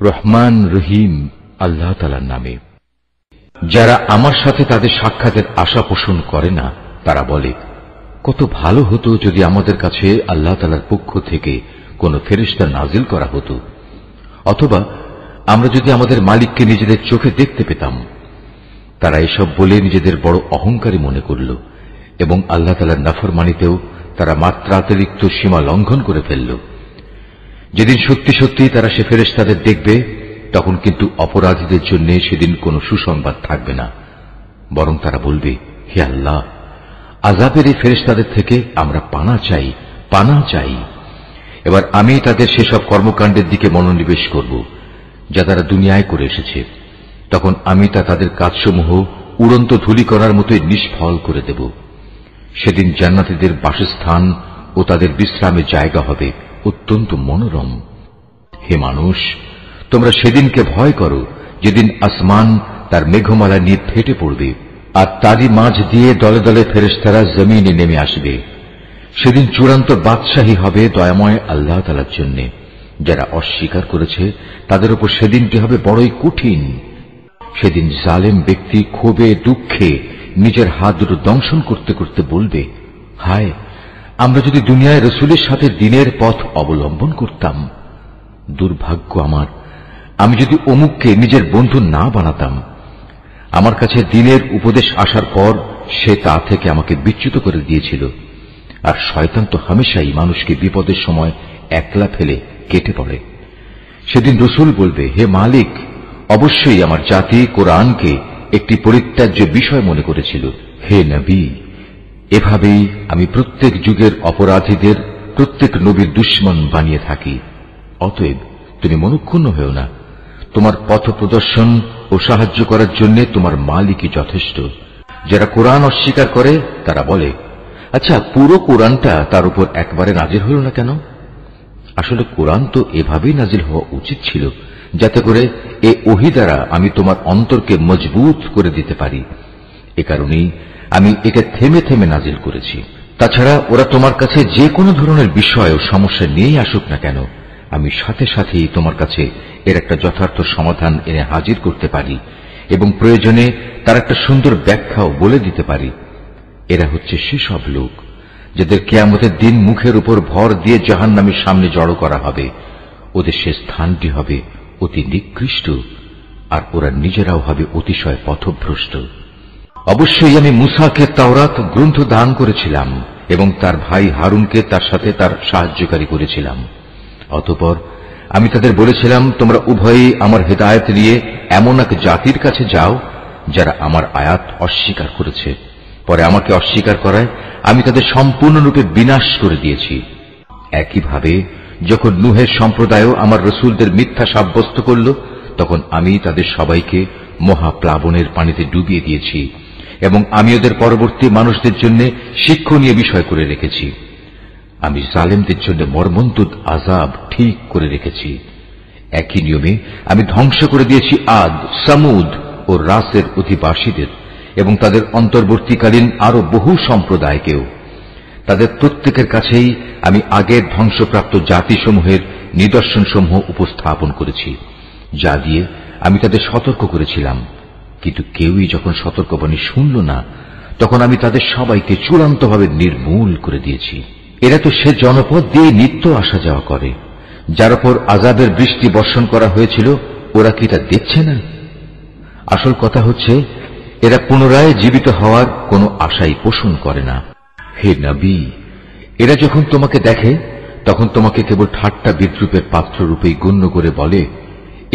রহমান রহিম আল্লাহ তাআলার নামে। যারা আমার সাথে তাদের সাক্ষাতের আশা পোষণ করে না তারা বলে, কত ভালো হতো যদি আমাদের কাছে আল্লাহ তাআলার পক্ষ থেকে কোন ফেরেশতা নাজিল করা হতো, অথবা আমরা যদি আমাদের মালিককে নিজেদের চোখে দেখতে পেতাম। তারা এসব বলে নিজেদের বড় অহংকারী মনে করল এবং আল্লাহ তাআলার নাফরমানিতেও তারা মাত্রাতিরিক্ত সীমা লঙ্ঘন করে ফেলল। যেদিন সত্যি সত্যি তারা সে ফেরেশতাদের দেখবে, তখন কিন্তু অপরাধীদের জন্য সেদিন কোনো সুসংবাদ থাকবে না, বরং তারা বলবে, হে আল্লাহ, আযাবের এই ফেরেশতাদের থেকে আমরা পানা চাই, পানা চাই। এবার আমি তাদের সেসব কর্মকাণ্ডের দিকে মনোনিবেশ করব যা তারা দুনিয়ায় করে এসেছে। তখন আমি তাদের কাজসমূহ উড়ন্ত ধূলি করার মতোই নিষ্ফল করে দেব। সেদিন জান্নাতীদের বাসস্থান ও তাদের বিশ্রামের জায়গা হবে অত্যন্ত মনোরম। হে মানুষ, তোমরা সেদিনকে ভয় করো যেদিন আসমান তার মেঘমালা নিয়ে ফেটে পড়বে আর তারই মাঝ দিয়ে দলে দলে ফেরেশতারা জমিনে নেমে আসবে। সেদিন চূড়ান্ত বাদশাহী হবে দয়াময় আল্লাহ তাআলার জন্য। যারা অস্বীকার করেছে তাদের উপর সেদিনটি হবে বড়ই কঠিন। সেদিন জালেম ব্যক্তি ক্ষোভে দুঃখে নিজের হাত দুটো দংশন করতে করতে বলবে, হায়, আমরা যদি দুনিয়ায় রাসূলের সাথে দ্বীনের পথ অবলম্বন করতাম। দুর্ভাগ্য আমার, আমি যদি অমুককে নিজের বন্ধু না বানাতাম। আমার কাছে দ্বীনের উপদেশ আসার পর সে তা থেকে আমাকে বিচ্যুত করে দিয়েছিল। আর শয়তান তো হামেশাই মানুষকে বিপদের সময় একলা ফেলে কেটে পড়ে। সেদিন রাসূল বলবে, হে মালিক, অবশ্যই আমার জাতি কোরআনকে একটি পরিত্যাজ্য বিষয় মনে করেছিল। হে নবী, এভাবেই আমি প্রত্যেক যুগের অপরাধীদের প্রত্যেক নবীর দুশমন বানিয়ে থাকি। অতএব তুমি মনক্ষুণ্ণ হও না। তোমার পথ প্রদর্শন ও সাহায্য করার জন্য তোমার মালিকই যথেষ্ট। যারা কোরআন অস্বীকার করে তারা বলে, আচ্ছা, পুরো কোরআনটা তার উপর একবারে নাজিল হল না কেন? আসলে কোরআন তো এভাবেই নাজিল হওয়া উচিত ছিল, যাতে করে এ ওহী দ্বারা আমি তোমার অন্তরকে মজবুত করে দিতে পারি। এ কারণেই আমি একে থেমে থেমে নাজিল করেছি। তাছাড়া ওরা তোমার কাছে যে কোনো ধরনের বিষয় ও সমস্যা নিয়েই আসুক না কেন, আমি সাথে সাথেই তোমার কাছে এর একটা যথার্থ সমাধান এনে হাজির করতে পারি এবং প্রয়োজনে তার একটা সুন্দর ব্যাখ্যাও বলে দিতে পারি। এরা হচ্ছে সেসব লোক যাদের কিয়ামতের দিন মুখের উপর ভর দিয়ে জাহান্নামের সামনে জড়ো করা হবে। ওদের সে স্থানটি হবে অতি নিকৃষ্ট, আর ওরা নিজেরাও হবে অতিশয় পথভ্রষ্ট। অবশ্যই আমি মূসাকে তাওরাত গ্রন্থ দান করেছিলাম এবং তার ভাই হারুনকে তার সাথে তার সাহায্যকারী করেছিলাম। অতঃপর আমি তাদের বলেছিলাম, তোমরা উভয়েই আমার হেদায়েত নিয়ে এমন এক জাতির কাছে যাও যারা আমার আয়াত অস্বীকার করেছে। পরে আমাকে অস্বীকার করায় আমি তাদের সম্পূর্ণরূপে বিনাশ করে দিয়েছি। একইভাবে যখন নূহের সম্প্রদায়ও আমার রাসূলদের মিথ্যা সাব্যস্ত করল, তখন আমি তাদের সবাইকে মহাপ্লাবনের পানিতে ডুবিয়ে দিয়েছি এবং আমি ওদের পরবর্তী মানুষদের জন্য শিক্ষণীয় বিষয় করে রেখেছি। আমি জালেমদের জন্য মর্মন্তুদ আযাব ঠিক করে রেখেছি। একই নিয়মে আমি ধ্বংস করে দিয়েছি আদ, সামুদ ও রাসের অধিবাসীদের এবং তাদের অন্তর্বর্তীকালীন আরো বহু সম্প্রদায়কেও। তাদের প্রত্যেকের কাছেই আমি আগের ধ্বংসপ্রাপ্ত জাতিসমূহের নিদর্শনসমূহ উপস্থাপন করেছি, যা দিয়ে আমি তাদের সতর্ক করেছিলাম। কিন্তু কেউই যখন সতর্কবাণী শুনল না, তখন আমি তাদের সবাইকে চূড়ান্তভাবে নির্মূল করে দিয়েছি। এরা তো সে জনপদ দিয়ে নিত্য আসা যাওয়া করে, যার উপর আযাবের বৃষ্টি বর্ষণ করা হয়েছিল। ওরা কি তা দেখছে না? আসল কথা হচ্ছে, এরা পুনরায় জীবিত হওয়ার কোনো আশাই পোষণ করে না। হে নবী, এরা যখন তোমাকে দেখে তখন তোমাকে কেবল ঠাট্টা বিদ্রুপের পাত্র রূপেই গণ্য করে বলে,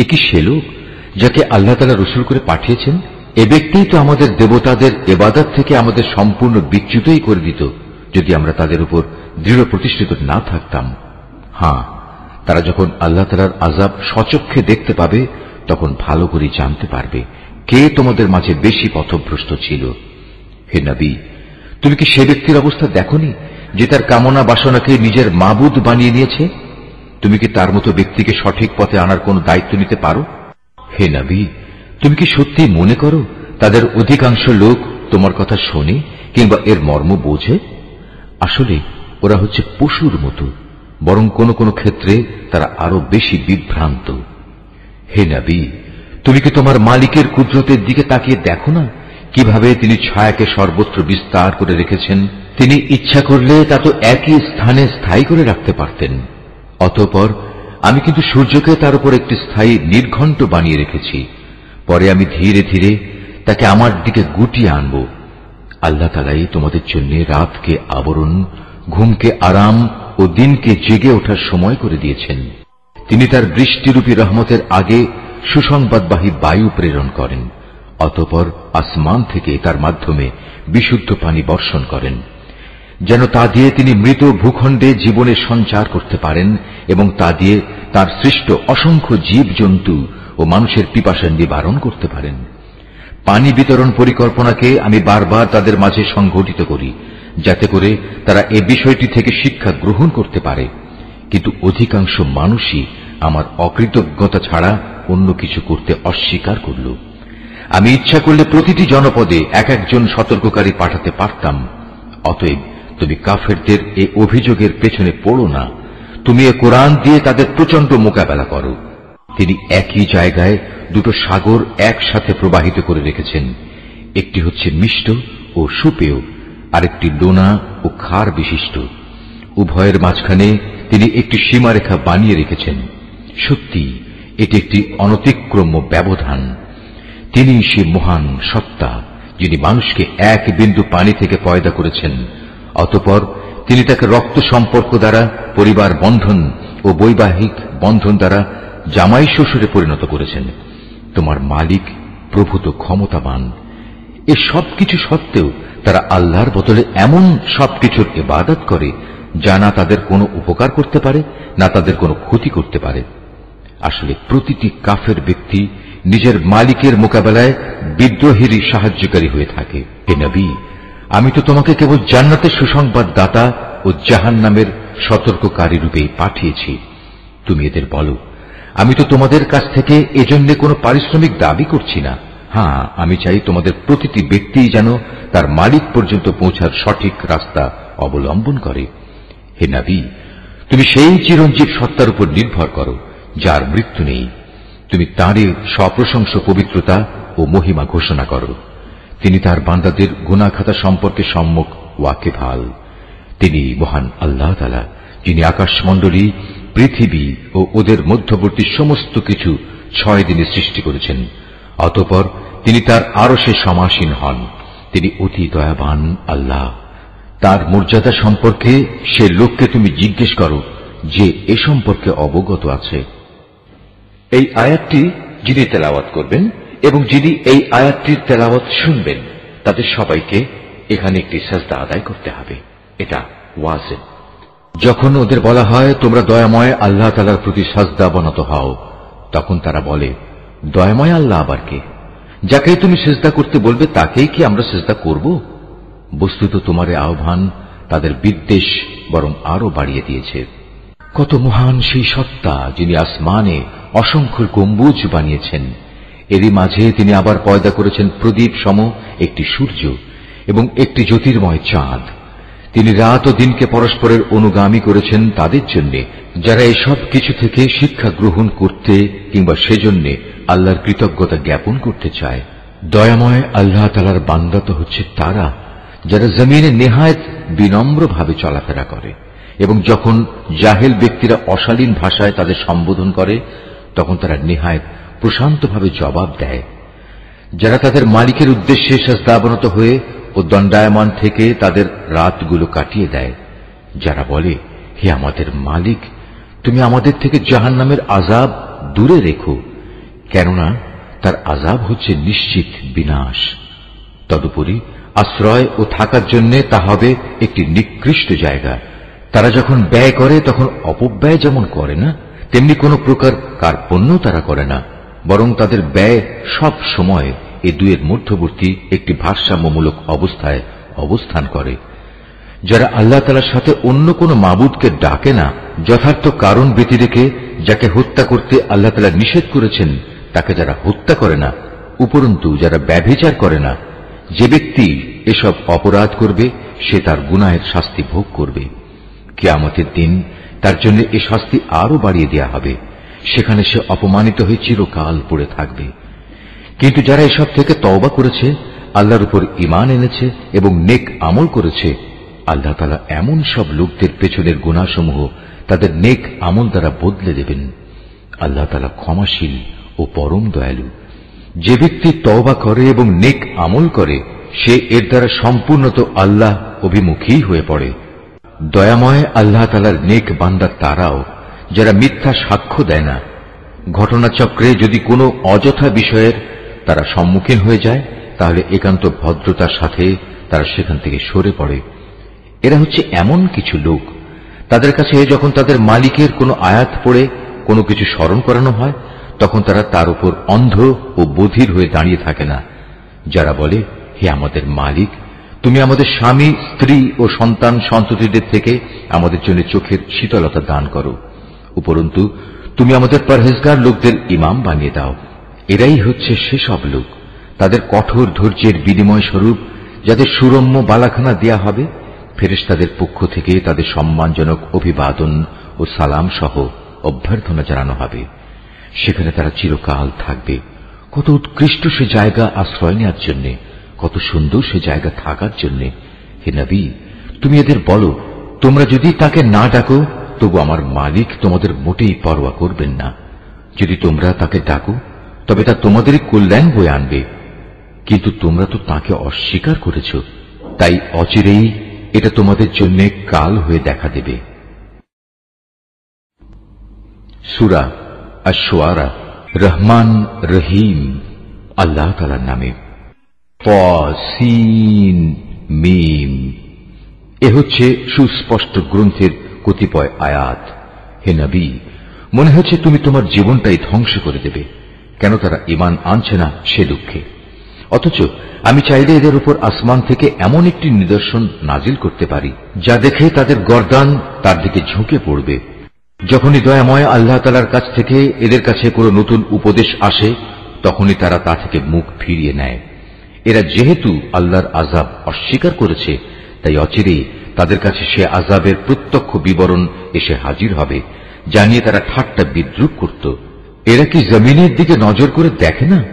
এ কি সে লোক যাকে আল্লাহ তাআলা রাসূল করে পাঠিয়েছেন? এ ব্যক্তিই তো আমাদের দেবতাদের ইবাদত থেকে আমাদের সম্পূর্ণ বিচ্যুতই করে দিত যদি আমরা তাদের উপর দৃঢ় প্রতিষ্ঠিত না থাকতাম। হ্যাঁ, তারা যখন আল্লাহ তাআলার আযাব স্বচক্ষে দেখতে পাবে, তখন ভালো করে জানতে পারবে কে তোমাদের মাঝে বেশি পথভ্রষ্ট ছিল। হে নবী, তুমি কি সে ব্যক্তির অবস্থা দেখোনি যে তার কামনা বাসনাকে নিজের মাবুদ বানিয়ে নিয়েছে? তুমি কি তার মতো ব্যক্তিকে সঠিক পথে আনার কোন দায়িত্ব নিতে পারো? হে নবী, তুমি কি সত্যি মনে করো তাদের অধিকাংশ লোক তোমার কথা শোনে কিংবা এর মর্ম বোঝে? আসলে ওরা হচ্ছে পশুর মতো, বরং কোন কোন ক্ষেত্রে তারা আরো বেশি বিভ্রান্ত। হে নবী, তুমি কি তোমার মালিকের কুদরতের দিকে তাকিয়ে দেখো না, কিভাবে তিনি ছায়াকে সর্বত্র বিস্তার করে রেখেছেন। তিনি ইচ্ছা করলে তা তো একই স্থানে স্থায়ী করে রাখতে পারতেন। অতঃপর আমি কিন্তু সূর্যকে তার উপর একটি স্থায়ী নির্ঘণ্ট বানিয়ে রেখেছি। পরে আমি ধীরে ধীরে তাকে আমার দিকে গুটিয়ে আনব। আল্লাহ তাআলাই তোমাদের জন্য রাতকে আবরণ, ঘুমকে আরাম ও দিনকে জেগে ওঠার সময় করে দিয়েছেন। তিনি তার বৃষ্টিরূপী রহমতের আগে সুসংবাদবাহী বায়ু প্রেরণ করেন, অতঃপর আসমান থেকে তার মাধ্যমে বিশুদ্ধ পানি বর্ষণ করেন, যেন তা দিয়ে তিনি মৃত ভূখণ্ডে জীবনের সঞ্চার করতে পারেন এবং তা দিয়ে তার সৃষ্ট অসংখ্য জীবজন্তু ও মানুষের পিপাসা নিবারণ করতে পারেন। পানি বিতরণ পরিকল্পনাকে আমি বারবার তাদের মাঝে সংঘটিত করি, যাতে করে তারা এ বিষয়টি থেকে শিক্ষা গ্রহণ করতে পারে। কিন্তু অধিকাংশ মানুষই আমার অকৃতজ্ঞতা ছাড়া অন্য কিছু করতে অস্বীকার করল। আমি ইচ্ছা করলে প্রতিটি জনপদে এক একজন সতর্ককারী পাঠাতে পারতাম। অতএব তুমি কাফেরদের এই অভিযোগের পেছনে পড়ো না, তুমি এ কোরআন দিয়ে তাদের প্রচন্ড মোকাবেলা করো। তিনি একই জায়গায় দুটো সাগর একসাথে প্রবাহিত করে রেখেছেন, একটি হচ্ছে মিষ্ট ও সুপেয়, আরেকটি লোনা ও ক্ষার বিশিষ্ট। উভয়ের মাঝখানে তিনি একটি সীমারেখা বানিয়ে রেখেছেন। সত্যি এটি একটি অনতিক্রম্য ব্যবধান। তিনি সে মহান সত্তা, যিনি মানুষকে এক বিন্দু পানি থেকে পয়দা করেছেন, অতঃপর তিনি তাকে রক্ত সম্পর্ক দ্বারা পরিবার বন্ধন ও বৈবাহিক বন্ধন দ্বারা জামাই শ্বশুরে পরিণত করেছেন। তোমার মালিক প্রভূত ক্ষমতাবান। এ সবকিছু সত্ত্বেও তারা আল্লাহর বদলে এমন সবকিছুর ইবাদত করে যা না তাদের কোনো উপকার করতে পারে, না তাদের কোনো ক্ষতি করতে পারে। আসলে প্রতিটি কাফের ব্যক্তি নিজের মালিকের মোকাবেলায় বিদ্রোহেরই সাহায্যকারী হয়ে থাকে। হে নবী, আমি তো তোমাকে কেবল জান্নাতের সুসংবাদ দাতা ও জাহান্নামের সতর্ককারী রূপেই পাঠিয়েছি। তুমি এদের বলো, আমি তো তোমাদের কাছ থেকে এজন্য কোনো পারিশ্রমিক দাবি করছি না। হ্যাঁ, আমি চাই তোমাদের প্রতিটি ব্যক্তিই যেন তার মালিক পর্যন্ত পৌঁছার সঠিক রাস্তা অবলম্বন করে। হে নবী, তুমি সেই চিরঞ্জীব সত্তার উপর নির্ভর করো যার মৃত্যু নেই। তুমি তাঁরই সপ্রশংস পবিত্রতা ও মহিমা ঘোষণা করো। তিনি তার বান্দাদের গুনাহ খাতা সম্পর্কে সম্যক ওয়াকিবহাল। তিনি মহান আল্লাহ তাআলা, যিনি আকাশমণ্ডলী, পৃথিবী ও ওদের মধ্যবর্তী সমস্ত কিছু 6 দিনে সৃষ্টি করেছেন। অতঃপর তিনি তার আরশে সমাসীন হন। তিনি অতি দয়াবান আল্লাহ। তার মর্যাদা সম্পর্কে সে লোককে তুমি জিজ্ঞেস করো যে এ সম্পর্কে অবগত আছে। এই আয়াতটি যিনি তেলাওয়াত করবেন এবং যিনি এই আয়াতটির তেলাওয়াত শুনবেন, তাদের সবাইকে এখানে একটি সাজদা আদায় করতে হবে। এটা ওয়াজিব। যখন ওদের বলা হয় তোমরা দয়াময় আল্লাহ তাআলার প্রতি সাজদা বনত হও, তখন তারা বলে, দয়াময় আল্লাহ আবার কে? যাকে তুমি সিজদা করতে বলবে তাকেই কি আমরা সিজদা করব? বস্তুত তোমার আহ্বান তাদের বিদ্বেষ বরং আরো বাড়িয়ে দিয়েছে। কত মহান সেই সত্তা, যিনি আসমানে অসংখ্য গম্বুজ বানিয়েছেন। এরই মাঝে তিনি আবার পয়দা করেছেন প্রদীপ সম একটি সূর্য এবং একটি জ্যোতির্ময় চাঁদ। তিনি রাত ও দিনকে পরস্পরের অনুগামী করেছেন তাদের জন্য যারা এসব কিছু থেকে শিক্ষা গ্রহণ করতে কিংবা সেজন্য আল্লাহর কৃতজ্ঞতা জ্ঞাপন করতে চায়। দয়াময় আল্লাহ তাআলার বান্দা তো হচ্ছে তারা যারা জমিনে নেহায়েত বিনম্রভাবে চলাফেরা করে এবং যখন জাহেল ব্যক্তিরা অশালীন ভাষায় তাদের সম্বোধন করে তখন তারা নেহায়েত প্রশান্তভাবে জবাব দেয়। যারা তাদের মালিকের উদ্দেশ্যে সাজদাবনত হয়ে ও দণ্ডায়মান থেকে তাদের রাতগুলো কাটিয়ে দেয়। যারা বলে, হে আমাদের মালিক, তুমি আমাদের থেকে জাহান্নামের আযাব দূরে রেখো, কেননা তার আযাব হচ্ছে নিশ্চিত বিনাশ। তদুপরি আশ্রয় ও থাকার জন্য তা হবে একটি নিকৃষ্ট জায়গা। তারা যখন ব্যয় করে তখন অপব্যয় যেমন করে না, তেমনি কোন প্রকার কার্পণ্য তারা করে না, বরং তাদের ব্যয় সব সময় এই দুয়ের মধ্যবর্তী একটি ভারসাম্যমূলক অবস্থায় অবস্থান করে। যারা আল্লাহ তাআলার সাথে অন্য কোন মাবুদকে ডাকে না, যথার্থ কারণ ব্যতি রেখে যাকে হত্যা করতে আল্লাহ তাআলা নিষেধ করেছেন তাকে যারা হত্যা করে না, উপরন্তু যারা ব্যভিচার করে না, যে ব্যক্তি এসব অপরাধ করবে সে তার গুনাহের শাস্তি ভোগ করবে। কিয়ামতের দিন তার জন্য এ শাস্তি আরো বাড়িয়ে দেয়া হবে। সেখানে সে অপমানিত হয়ে চিরকাল পড়ে থাকবে। কিন্তু যারা এসব থেকে তওবা করেছে, আল্লাহর উপর ঈমান এনেছে এবং নেক আমল করেছে, আল্লাহ তাআলা এমন সব লোকদের পেছনের গুনাহসমূহ তাদের নেক আমল দ্বারা বদলে দেবেন। আল্লাহ তাআলা ক্ষমাশীল ও পরম দয়ালু। যে ব্যক্তি তওবা করে এবং নেক আমল করে, সে এর দ্বারা সম্পূর্ণত আল্লাহ অভিমুখী হয়ে পড়ে। দয়াময় আল্লাহ তাআলার নেক বান্দা তারাও যারা মিথ্যা সাক্ষ্য দেয় না। ঘটনাচক্রে যদি কোনো অযথা বিষয়ের তারা সম্মুখীন হয়ে যায়, তাহলে একান্ত ভদ্রতার সাথে তারা সেখান থেকে সরে পড়ে। এরা হচ্ছে এমন কিছু লোক, তাদের কাছে যখন তাদের মালিকের কোনো আয়াত পড়ে কোনো কিছু স্মরণ করানো হয়, তখন তারা তার উপর অন্ধ ও বধির হয়ে দাঁড়িয়ে থাকে না। যারা বলে, হে আমাদের মালিক, তুমি আমাদের স্বামী, স্ত্রী ও সন্তান সন্ততিদের থেকে আমাদের জন্য চোখের শীতলতা দান করো। উপরন্তু তুমি আমাদের পরহেজগার লোকদের ইমাম বানিয়ে দাও। এরাই হচ্ছে সেসব লোক, তাদের কঠোর ধৈর্যের বিনিময় স্বরূপ যাদের সুরম্য বালাখানা দেয়া হবে, ফেরেশতাদের পক্ষ থেকে তাদের সম্মানজনক অভিবাদন ও সালাম সহ অভ্যর্থনা জানানো হবে। সেখানে তারা চিরকাল থাকবে। কত উৎকৃষ্ট সে জায়গা আশ্রয় নেওয়ার জন্য, কত সুন্দর সে জায়গা থাকার জন্য। হে নবী, তুমি এদের বলো, তোমরা যদি তাকে না ডাকো, তবু আমার মালিক তোমাদের মোটেই পরোয়া করবেন না। যদি তোমরা তাকে ডাকো, তবে তা তোমাদেরই কল্যাণ বয়ে আনবে। কিন্তু তোমরা তো তাকে অস্বীকার করেছ, তাই অচিরেই এটা তোমাদের জন্য কাল হয়ে দেখা দেবে। সূরা আশ-শুআরা। রহমান রহিম আল্লাহ তাআলার নামে। সিন মিম। এ হচ্ছে সুস্পষ্ট গ্রন্থের কতিপয় আয়াত। হে নবী, মনে হচ্ছে তুমি তোমার জীবনটাই ধ্বংস করে দেবে, কেন তারা ঈমান আনছে না সে দুঃখে। অথচ আমি চাইলে এদের উপর আসমান থেকে এমন একটি নিদর্শন নাজিল করতে পারি, যা দেখে তাদের গর্দান তার দিকে ঝুঁকে পড়বে। যখনই দয়াময় আল্লাহ তাআলার কাছ থেকে এদের কাছে কোনো নতুন উপদেশ আসে, তখনই তারা তা থেকে মুখ ফিরিয়ে নেয়। এরা যেহেতু আল্লাহর আযাব অস্বীকার করেছে, তাই অচিরেই তাদের কাছে সে আযাবের প্রত্যক্ষ বিবরণ এসে হাজির হবে, যা নিয়ে তারা ঠাট্টা বিদ্রূপ করত। এরা কি জমিনের দিকে নজর করে দেখে না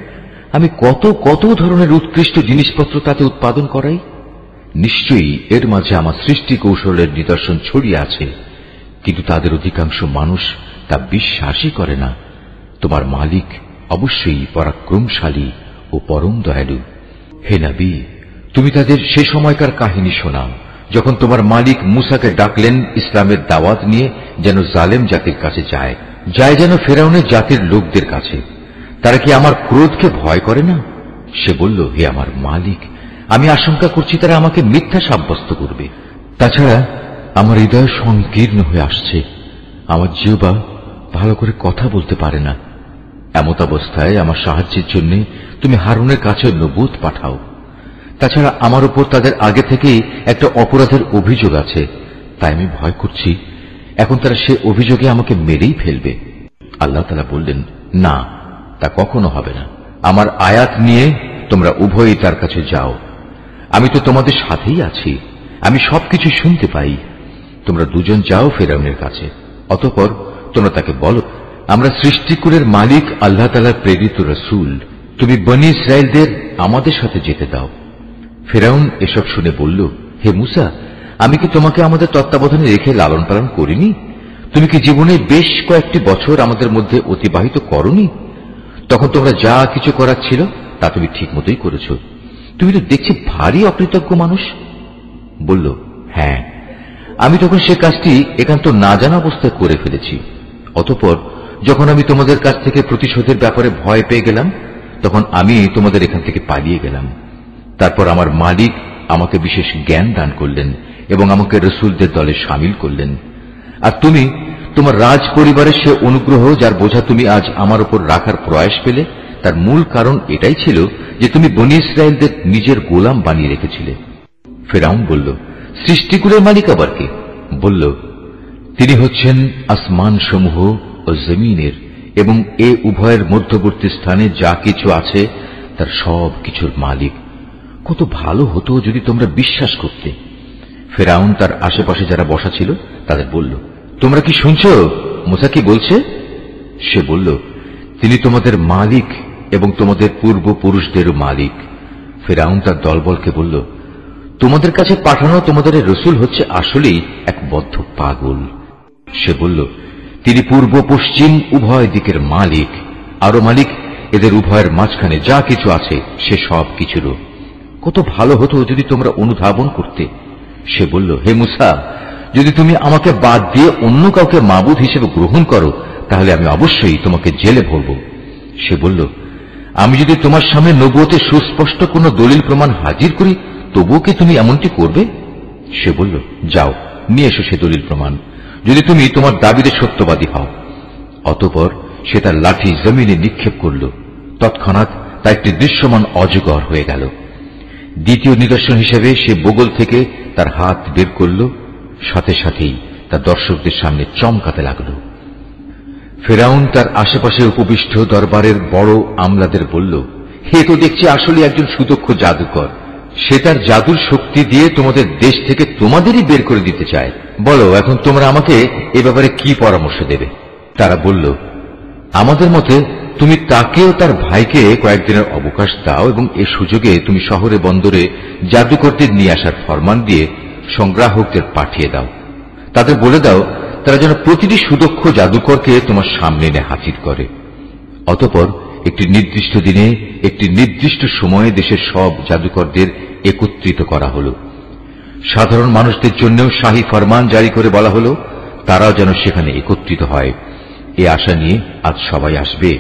আমি কত কত ধরনের উৎকৃষ্ট জিনিসপত্র তাতে উৎপাদন করাই? নিশ্চয়ই এর মাঝে আমার সৃষ্টি কৌশলের নিদর্শন ছড়িয়ে আছে, কিন্তু তাদের অধিকাংশ মানুষ তা বিশ্বাসই করে না। তোমার মালিক অবশ্যই পরাক্রমশালী ও পরম দয়ালু। হে নবী, তুমি তাদের সে সময়কার কাহিনী শোনাও, যখন তোমার মালিক মূসাকে ডাকলেন ইসলামের দাওয়াত নিয়ে, যেন জালেম জাতির কাছে যায় যেন ফেরাউনের জাতির লোকদের কাছে। তারা কি আমার ক্রোধকে ভয় করে না? সে বলল, হে আমার মালিক, আমি আশঙ্কা করছি তারা আমাকে মিথ্যা সাব্যস্ত করবে। তাছাড়া আমার হৃদয় সংকীর্ণ হয়ে আসছে, আমার জিহ্বা ভালো করে কথা বলতে পারে না। এমত অবস্থায় আমার সাহায্যের জন্য তুমি হারুনের কাছে নবুত পাঠাও। তাছাড়া আমার উপর তাদের আগে থেকেই একটা অপরাধের অভিযোগ আছে, তাই আমি ভয় করছি এখন তারা সে অভিযোগে আমাকে মেরেই ফেলবে। আল্লাহ তাআলা বললেন, না, তা কখনো হবে না। আমার আয়াত নিয়ে তোমরা উভয়ই তার কাছে যাও। আমি তো তোমাদের সাথেই আছি, আমি সবকিছু শুনতে পাই। তোমরা দুজন যাও ফেরাউনের কাছে। অতঃপর তোমরা তাকে বলো, আমরা সৃষ্টিকুলের মালিক আল্লাহ তাআলার প্রেরিত রাসূল, তুমি বনী ইসরায়েলদের আমাদের সাথে যেতে দাও। ফেরাউন এসব শুনে বলল, হে মূসা, আমি কি তোমাকে আমাদের তত্ত্বাবধানে রেখে লালন পালন করিনি? তুমি কি জীবনে বেশ কয়েকটি বছর আমাদের মধ্যে অতিবাহিত করনি? তখন তোমরা যা কিছু করার ছিল তা তুমি ঠিক মতোই করেছ। তুমি তো দেখছি ভারী অকৃতজ্ঞ মানুষ। বলল, হ্যাঁ, আমি তখন সে কাজটি একান্ত না জানা অবস্থায় করে ফেলেছি। অতঃপর যখন আমি তোমাদের কাছ থেকে প্রতিশোধের ব্যাপারে ভয় পেয়ে গেলাম, তখন আমি তোমাদের এখান থেকে পালিয়ে গেলাম। তারপর আমার মালিক আমাকে বিশেষ জ্ঞান দান করলেন এবং আমাকে রসুলদের দলে সামিল করলেন। আর তুমি তোমার রাজ পরিবারের সে অনুগ্রহ, যার বোঝা তুমি আজ আমার উপর রাখার প্রয়াস পেলে, তার মূল কারণ এটাই ছিল যে তুমি বনী ইসরায়েলদের নিজের গোলাম বানিয়ে রেখেছিলে। ফেরাউন বলল, সৃষ্টিকুলের মালিক আবার কে? বলল, তিনি হচ্ছেন আসমান সমূহ ও জমিনের এবং এ উভয়ের মধ্যবর্তী স্থানে যা কিছু আছে তার সব কিছুর মালিক। কত ভালো হতো যদি তোমরা বিশ্বাস করতে। ফেরাউন তার আশেপাশে যারা বসা ছিল তাদের বলল, তোমরা কি শুনছ মূসা কি বলছে? সে বলল, তিনি তোমাদের মালিক এবং তোমাদের পূর্বপুরুষদেরও মালিক। ফিরআউন তার দলবলকে বলল, তোমাদের কাছে পাঠানো তোমাদের রসুল হচ্ছে আসলেই এক বদ্ধ পাগল। সে বলল, তিনি পূর্ব পশ্চিম উভয় দিকের মালিক, আরো মালিক এদের উভয়ের মাঝখানে যা কিছু আছে সে সব কিছুরও। কত ভালো হতো যদি তোমরা অনুধাবন করতে। সে বলল, হে মুসা, যদি তুমি আমাকে বাদ দিয়ে অন্য কাউকে মাবুদ হিসেবে গ্রহণ করো তাহলে আমি অবশ্যই তোমাকে জেলে ভরব। সে বলল, আমি যদি তোমার সামনে নবুয়তের সুস্পষ্ট কোন দলিল প্রমাণ হাজির করি তবুও কি তুমি এমনটি করবে? সে বলল, যাও নিয়ে এসো সে দলিল প্রমাণ, যদি তুমি তোমার দাবিতে সত্যবাদী হও। অতঃপর সে তার লাঠি জমিনে নিক্ষেপ করল, তৎক্ষণাৎ তা একটি দৃশ্যমান অজগর হয়ে গেল। দ্বিতীয় নিদর্শন হিসেবে সে বগল থেকে তার হাত বের করল, সাথে সাথেই তার দর্শকদের সামনে চমকাতে লাগল। ফিরআউন তার আশেপাশে উপবিষ্ট দরবারের বড় আমলাদের বলল, হে তো দেখছি আসলে একজন সুদক্ষ জাদুকর। সে তার জাদুর শক্তি দিয়ে তোমাদের দেশ থেকে তোমাদেরই বের করে দিতে চায়। বলো এখন তোমরা আমাকে এ ব্যাপারে কি পরামর্শ দেবে? তারা বলল, আমাদের মতে তুমি তাকেও তার ভাইকে কয়েকদিনের অবকাশ দাও এবং এ সুযোগে তুমি শহরে বন্দরে জাদুকরদের নিয়ে আসার ফরমান দিয়ে সংগ্রাহকদের পাঠিয়ে দাও। তাদের বলে দাও তারা যেন প্রতিটি সুদক্ষ জাদুকরকে তোমার সামনে এনে হাজির করে। অতঃপর একটি নির্দিষ্ট দিনে একটি নির্দিষ্ট সময়ে দেশের সব জাদুকরদের একত্রিত করা হল। সাধারণ মানুষদের জন্যও শাহী ফরমান জারি করে বলা হল তারাও যেন সেখানে একত্রিত হয়। এ আশা নিয়ে আজ সবাই আসবে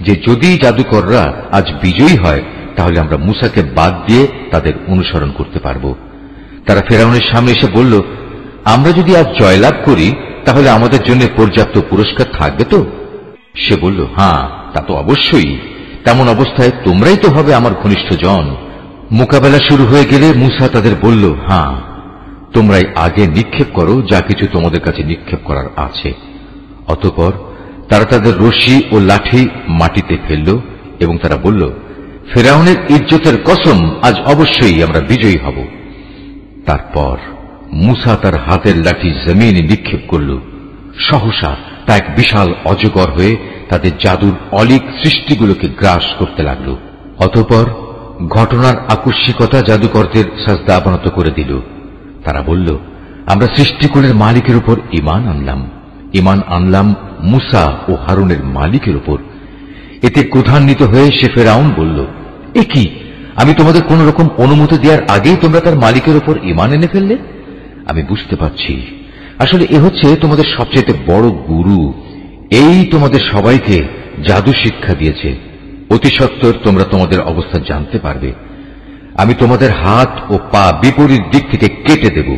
যে যদি জাদুকররা আজ বিজয়ী হয় তাহলে আমরা মুসাকে বাদ দিয়ে তাদের অনুসরণ করতে পারব। তারা ফিরআউনের সামনে এসে বলল, আমরা যদি আজ জয়লাভ করি তাহলে আমাদের জন্য পর্যাপ্ত পুরস্কার থাকবে তো? সে বলল, হ্যাঁ তা তো অবশ্যই। তেমন অবস্থায় তোমরাই তো হবে আমার ঘনিষ্ঠ জন। মোকাবেলা শুরু হয়ে গেলে মুসা তাদের বলল, হ্যাঁ তোমরাই আগে নিক্ষেপ করো যা কিছু তোমাদের কাছে নিক্ষেপ করার আছে। অতঃপর তারা তাদের রশি ও লাঠি মাটিতে ফেলল এবং তারা বলল, ফিরআউনের ইজ্জতের কসম, আজ অবশ্যই আমরা বিজয়ী হব। তারপর মুসা তার হাতের লাঠি জমিনে নিক্ষেপ করল। সহসা তা এক বিশাল অজগর হয়ে তাদের জাদুর অলীক সৃষ্টিগুলোকে গ্রাস করতে লাগল। অতঃপর ঘটনার আকস্মিকতা জাদুকরদের সাজদা অবনত করে দিল। তারা বলল, আমরা সৃষ্টিকুলের মালিকের উপর ঈমান আনলাম মুসা ও হারুনের মালিকের উপর। এতে ক্রোধান্বিত হয়ে সে ফিরআউন বলল, এ কি, আমি তোমাদের কোন রকম অনুমতি দেওয়ার আগেই তোমরা তার মালিকের উপর ঈমান এনে ফেললে? আমি বুঝতে পারছি আসলে এ হচ্ছে তোমাদের সবচেয়ে বড় গুরু। এই তোমাদের সবাইকে জাদু শিক্ষা দিয়েছে। অতি সত্বর তোমরা তোমাদের অবস্থা জানতে পারবে। আমি তোমাদের হাত ও পা বিপরীত দিক থেকে কেটে দেব।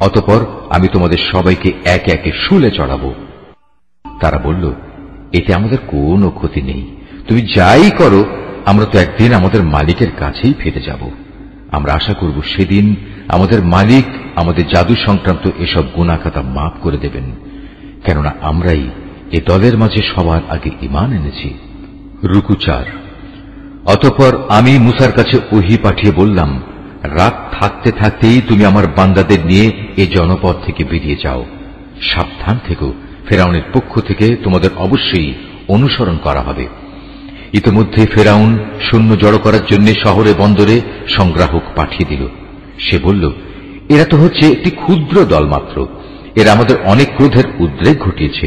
অতঃপর আমি তোমাদের সবাইকে একে একে শুলে চড়াবো। তারা বলল, এতে আমাদের কোনো ক্ষতি নেই। তুমি যাই করো আমরা তো একদিন আমাদের মালিকের কাছেই ফিরে যাব। আমরা আশা করব সেদিন আমাদের মালিক আমাদের জাদু সংক্রান্ত এসব গুনাহখাতা মাফ করে দেবেন, কেননা আমরাই এ দলের মাঝে সবার আগে ঈমান এনেছি। রুকু 4। অতঃপর আমি মুসার কাছে ওহী পাঠিয়ে বললাম, রাত থাকতে থাকতেই তুমি আমার বান্দাদের নিয়ে এ জনপদ থেকে বেরিয়ে যাও। সাবধান থেকো, ফিরআউনের পক্ষ থেকে তোমাদের অবশ্যই অনুসরণ করা হবে। ইতিমধ্যে ফিরআউন সৈন্য জড়ো করার জন্য শহরে বন্দরে সংগ্রাহক পাঠিয়ে দিল। সে বলল, এরা তো হচ্ছে একটি ক্ষুদ্র দল মাত্র। এরা আমাদের অনেক ক্রোধের উদ্রেক ঘটিয়েছে,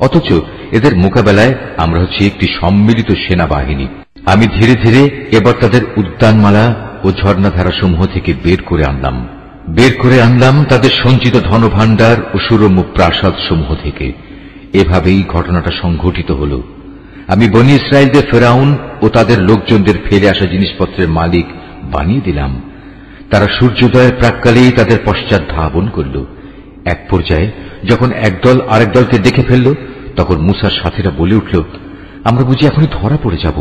অথচ এদের মোকাবেলায় আমরা হচ্ছে একটি সম্মিলিত সেনাবাহিনী। আমি ধীরে ধীরে এবার তাদের উদ্যানমালা ও ঝর্ণাধারা সমূহ থেকে বের করে আনলাম তাদের সঞ্চিত ধনভাণ্ডার ও সুরম্য প্রাসাদ সমূহ থেকে। এভাবেই ঘটনাটা সংঘটিত হল। আমি বনী ইসরায়েলদের ফিরআউন ও তাদের লোকজনদের ফেলে আসা জিনিসপত্রের মালিক বানিয়ে দিলাম। তারা সূর্যোদয়ের প্রাক্কালেই তাদের পশ্চাৎ ধাবন করল। এক পর্যায়ে যখন একদল আরেক দলকে দেখে ফেলল তখন মুসার সাথীরা বলে উঠল, আমরা বুঝি এখনই ধরা পড়ে যাব।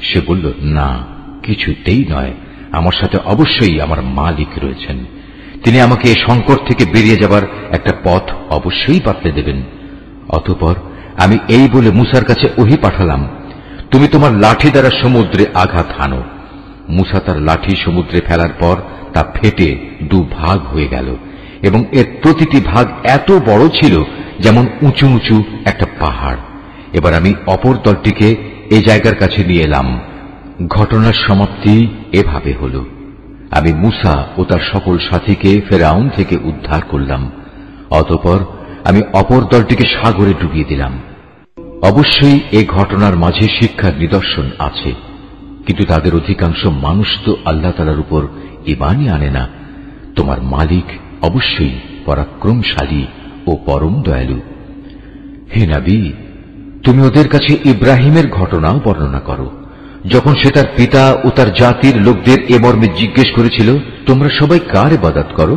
সে বলল, না, কিছুতেই নয়। আমার সাথে অবশ্যই আমার মালিক রয়েছেন। তিনি আমাকে এই সংকট থেকে বেরিয়ে যাবার একটা পথ অবশ্যই বাতলে দেবেন। অতঃপর আমি এই বলে মুসার কাছে ওহী পাঠালাম, তুমি তোমার লাঠি দ্বারা সমুদ্রে আঘাত হানো। মুসা তার লাঠি সমুদ্রে ফেলার পর তা ফেটে দুভাগ হয়ে গেল এবং এর প্রতিটি ভাগ এত বড় ছিল যেমন উঁচু উঁচু একটা পাহাড়। এবার আমি অপর দলটিকে এই জায়গার কাছে নিয়ে এলাম। ঘটনার সমাপ্তি এভাবে হল, আমি মূসা ও তার সকল সাথীকে ফেরাউন থেকে উদ্ধার করলাম। অতঃপর আমি অপর দলটিকে সাগরে ডুবিয়ে দিলাম। অবশ্যই এই ঘটনার মাঝে শিক্ষার নিদর্শন আছে, কিন্তু তাদের অধিকাংশ মানুষ তো আল্লাহ তাআলার উপর ঈমানই আনে না। তোমার মালিক অবশ্যই পরাক্রমশালী ও পরম দয়ালু। হে নবী, তুমি ওদের কাছে ইব্রাহিমের ঘটনাও বর্ণনা করো, যখন সে তার পিতা ও তার জাতির লোকদের এ মর্মে জিজ্ঞেস করেছিল, তোমরা সবাই কার ইবাদত করো?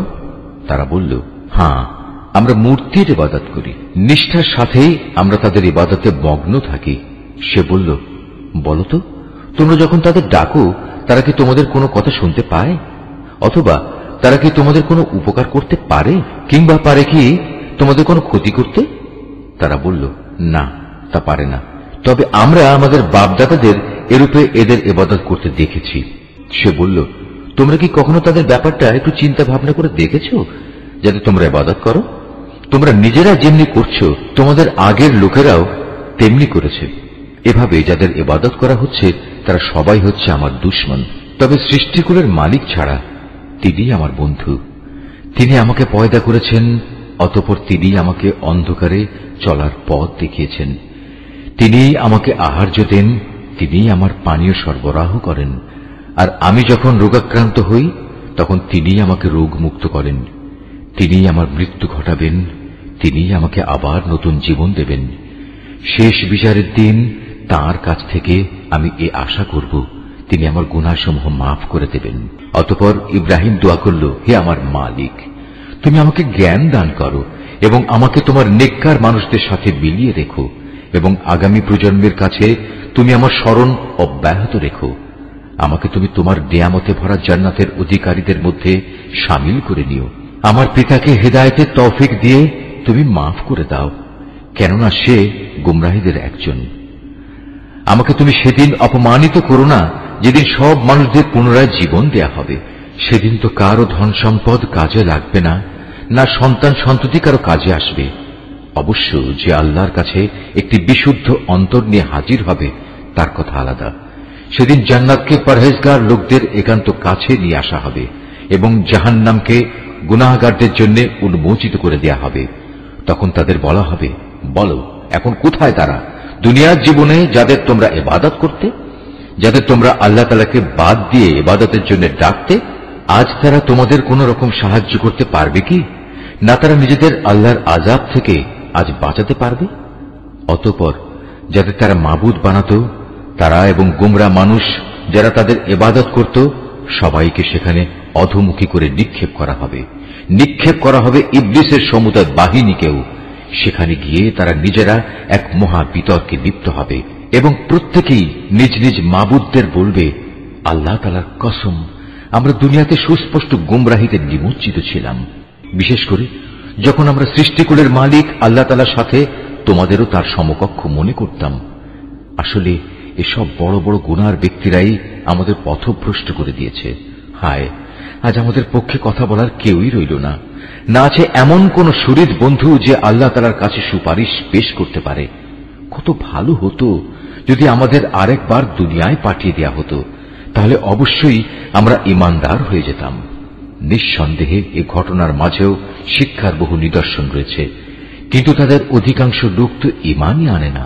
তারা বলল, হ্যাঁ, আমরা মূর্তির ইবাদত করি। নিষ্ঠার সাথেই আমরা তাদের ইবাদতে মগ্ন থাকি। সে বলল, বলতো, তোমরা যখন তাদের ডাকো, তারা কি তোমাদের কোনো কথা শুনতে পায়? অথবা তারা কি তোমাদের কোনো উপকার করতে পারে, কিংবা পারে কি তোমাদের কোনো ক্ষতি করতে? তারা বলল, না, তা পারে না, তবে আমরা আমাদের বাপদাদাদের এরূপে এদের ইবাদত করতে দেখেছি। সে বলল, তোমরা কি কখনো তাদের ব্যাপারটা একটু চিন্তা ভাবনা করে দেখেছো, যাতে তোমরা ইবাদত করো? তোমরা নিজেরা যেমনি করছো, তোমাদের আগের লোকেরাও তেমনি করেছে। এভাবে যাদের ইবাদত করা হচ্ছে, তারা সবাই হচ্ছে আমার দুশমন। তবে সৃষ্টিকুলের মালিক ছাড়া তিনি আমার বন্ধু। তিনি আমাকে পয়দা করেছেন, অতঃপর তিনি আমাকে অন্ধকারে চলার পথ দেখিয়েছেন। তিনি আমাকে আহার্য দেন, তিনি আমার পানীয় সরবরাহ করেন। আর আমি যখন রোগাক্রান্ত হই, তখন তিনি আমাকে রোগ মুক্ত করেন। তিনি আমার মৃত্যু ঘটাবেন, তিনি আমাকে আবার নতুন জীবন দেবেন। শেষ বিচারের দিন তাঁর কাছ থেকে আমি এ আশা করব, তিনি আমার গুনাহসমূহ মাফ করে দেবেন। অতঃপর ইব্রাহিম দোয়া করল, হে আমার মালিক, তুমি আমাকে জ্ঞান দান করো এবং আমাকে তোমার নেককার মানুষদের সাথে মিলিয়ে রেখো, এবং আগামী প্রজন্মের কাছে তুমি আমার স্মরণ অব্যাহত রেখো। আমাকে তুমি তোমার নিয়ামতে ভরা জান্নাতের অধিকারীদের মধ্যে শামিল করে নিও। আমার পিতাকে হেদায়েতের তৌফিক দিয়ে তুমি মাফ করে দাও, কেননা সে গুমরাহীদের একজন। আমাকে তুমি সেদিন অপমানিত করো না, যেদিন সব মানুষদের পুনরায় জীবন দেয়া হবে। সেদিন তো কারো ধন সম্পদ কাজে লাগবে না, না সন্তান সন্ততি কারো কাজে আসবে। অবশ্য যে আল্লাহর কাছে একটি বিশুদ্ধ অন্তর নিয়ে হাজির হবে, তার কথা আলাদা। সেদিন জান্নাতকে পরহেজগার লোকদের একান্ত কাছে নিয়ে আসা হবে এবং জাহান্নামকে গুনাহগারদের জন্য উন্মোচিত করে দেয়া হবে। তখন তাদের বলা হবে, বলো, এখন কোথায় তারা? দুনিয়ার জীবনে যাদের তোমরা ইবাদত করতে, যাদের তোমরা আল্লাহ তাআলাকে বাদ দিয়ে ইবাদতের জন্য ডাকতে, আজ তারা তোমাদের কোন রকম সাহায্য করতে পারবে কি? না তারা নিজেদের আল্লাহর আযাব থেকে আজ বাঁচাতে পারবে? অতঃপর যাদের তারা মাবুদ বানাতো, তারা এবং গোমরা মানুষ যারা তাদের ইবাদত করত, সবাইকে সেখানে অধোমুখী করে নিক্ষেপ করা হবে। নিক্ষেপ করা হবে ইবলিসের সমুদয় বাহিনীকেও। সেখানে গিয়ে তারা নিজেরা এক মহা বিতর্কে লিপ্ত হবে এবং প্রত্যেকেই নিজ নিজ মাবুদদের বলবে, আল্লাহ তাআলার কসম, আমরা দুনিয়াতে সুস্পষ্ট গুমরাহিতে নিমজ্জিত ছিলাম। বিশেষ করে যখন আমরা সৃষ্টিকুলের মালিক আল্লাহ তাআলার সাথে তোমাদেরও তার সমকক্ষ মনে করতাম। আসলে এসব বড় বড় গুনার ব্যক্তিরাই আমাদের পথভ্রষ্ট করে দিয়েছে। হায়, আজ আমাদের পক্ষে কথা বলার কেউই রইল না। না আছে এমন কোন শরীর বন্ধু যে আল্লাহ তাআলার কাছে সুপারিশ পেশ করতে পারে। কত ভালো হতো যদি আমাদের আরেকবার দুনিয়ায় পাঠিয়ে দেয়া হতো, তাহলে অবশ্যই আমরা ঈমানদার হয়ে যেতাম। নিঃসন্দেহে এ ঘটনার মাঝেও শিক্ষার বহু নিদর্শন রয়েছে, কিন্তু তাদের অধিকাংশ লোক তো ঈমানই আনে না।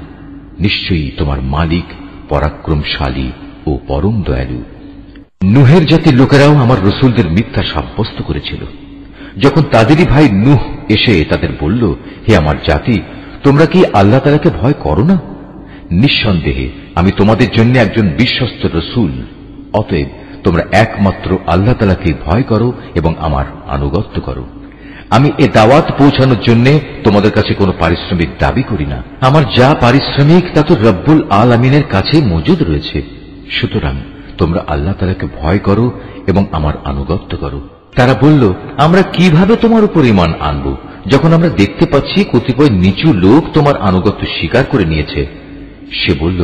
নিশ্চয়ই তোমার মালিক পরাক্রমশালী ও পরম দয়ালু। নূহের জাতির লোকেরাও আমার রসুলদের মিথ্যা সাব্যস্ত করেছিল। যখন তাদেরই ভাই নূহ এসে তাদের বলল, হে আমার জাতি, তোমরা কি আল্লাহ তাআলাকে ভয় করো না? নিঃসন্দেহে আমি তোমাদের জন্য একজন বিশ্বস্ত রসুল। অতএব তোমরা একমাত্র আল্লাহ তাআলাকে ভয় করো এবং আমার আনুগত্য করো। আমি এ দাওয়াত পৌঁছানোর জন্য তোমাদের কাছে কোনো পারিশ্রমিক দাবি করি না। আমার যা পারিশ্রমিক তা তো রব্বুল আলামিনের কাছে মজুদ রয়েছে। সুতরাং তোমরা আল্লাহ তাআলাকে ভয় করো এবং আমার আনুগত্য করো। তারা বলল, আমরা কিভাবে তোমার উপর ঈমান আনব, যখন আমরা দেখতে পাচ্ছি কতিপয় নিচু লোক তোমার আনুগত্য স্বীকার করে নিয়েছে। সে বলল,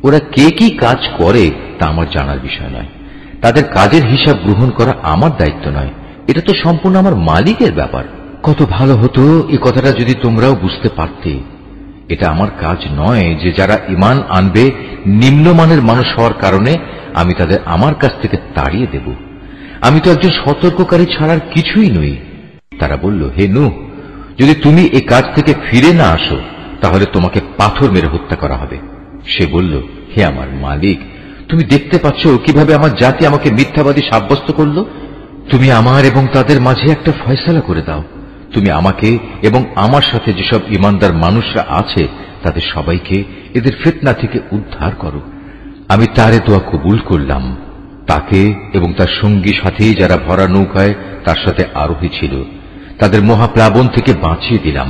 ওরা কে কি কাজ করে তা আমার জানার বিষয় নয়। তাদের কাজের হিসাব গ্রহণ করা আমার দায়িত্ব নয়। এটা তো সম্পূর্ণ আমার মালিকের ব্যাপার। কত ভালো হতো এ কথাটা যদি তোমরাও বুঝতে পারতে। এটা আমার কাজ নয় যে যারা ঈমান আনবে নিম্নমানের মানুষ হওয়ার কারণে আমি তাদের আমার কাছ থেকে তাড়িয়ে দেব। আমি তো একজন সতর্ককারী ছাড়ার কিছুই নই। তারা বলল, হে নূহ, যদি তুমি এই কাজ থেকে ফিরে না আসো তাহলে তোমাকে পাথর মেরে হত্যা করা হবে। সে বলল, হে আমার মালিক, তুমি দেখতে পাচ্ছ কিভাবে আমার জাতি আমাকে মিথ্যাবাদী সাব্যস্ত করল। তুমি আমার এবং তাদের মাঝে একটা ফয়সালা করে দাও। তুমি আমাকে এবং আমার সাথে যেসব ঈমানদার মানুষরা আছে তাদের সবাইকে এদের ফিতনা থেকে উদ্ধার করো। আমি তার দোয়া কবুল করলাম। তাকে এবং তার সঙ্গী সাথী যারা ভরা নৌকায় তার সাথে আরোহী ছিল তাদের মহাপ্লাবন থেকে বাঁচিয়ে দিলাম।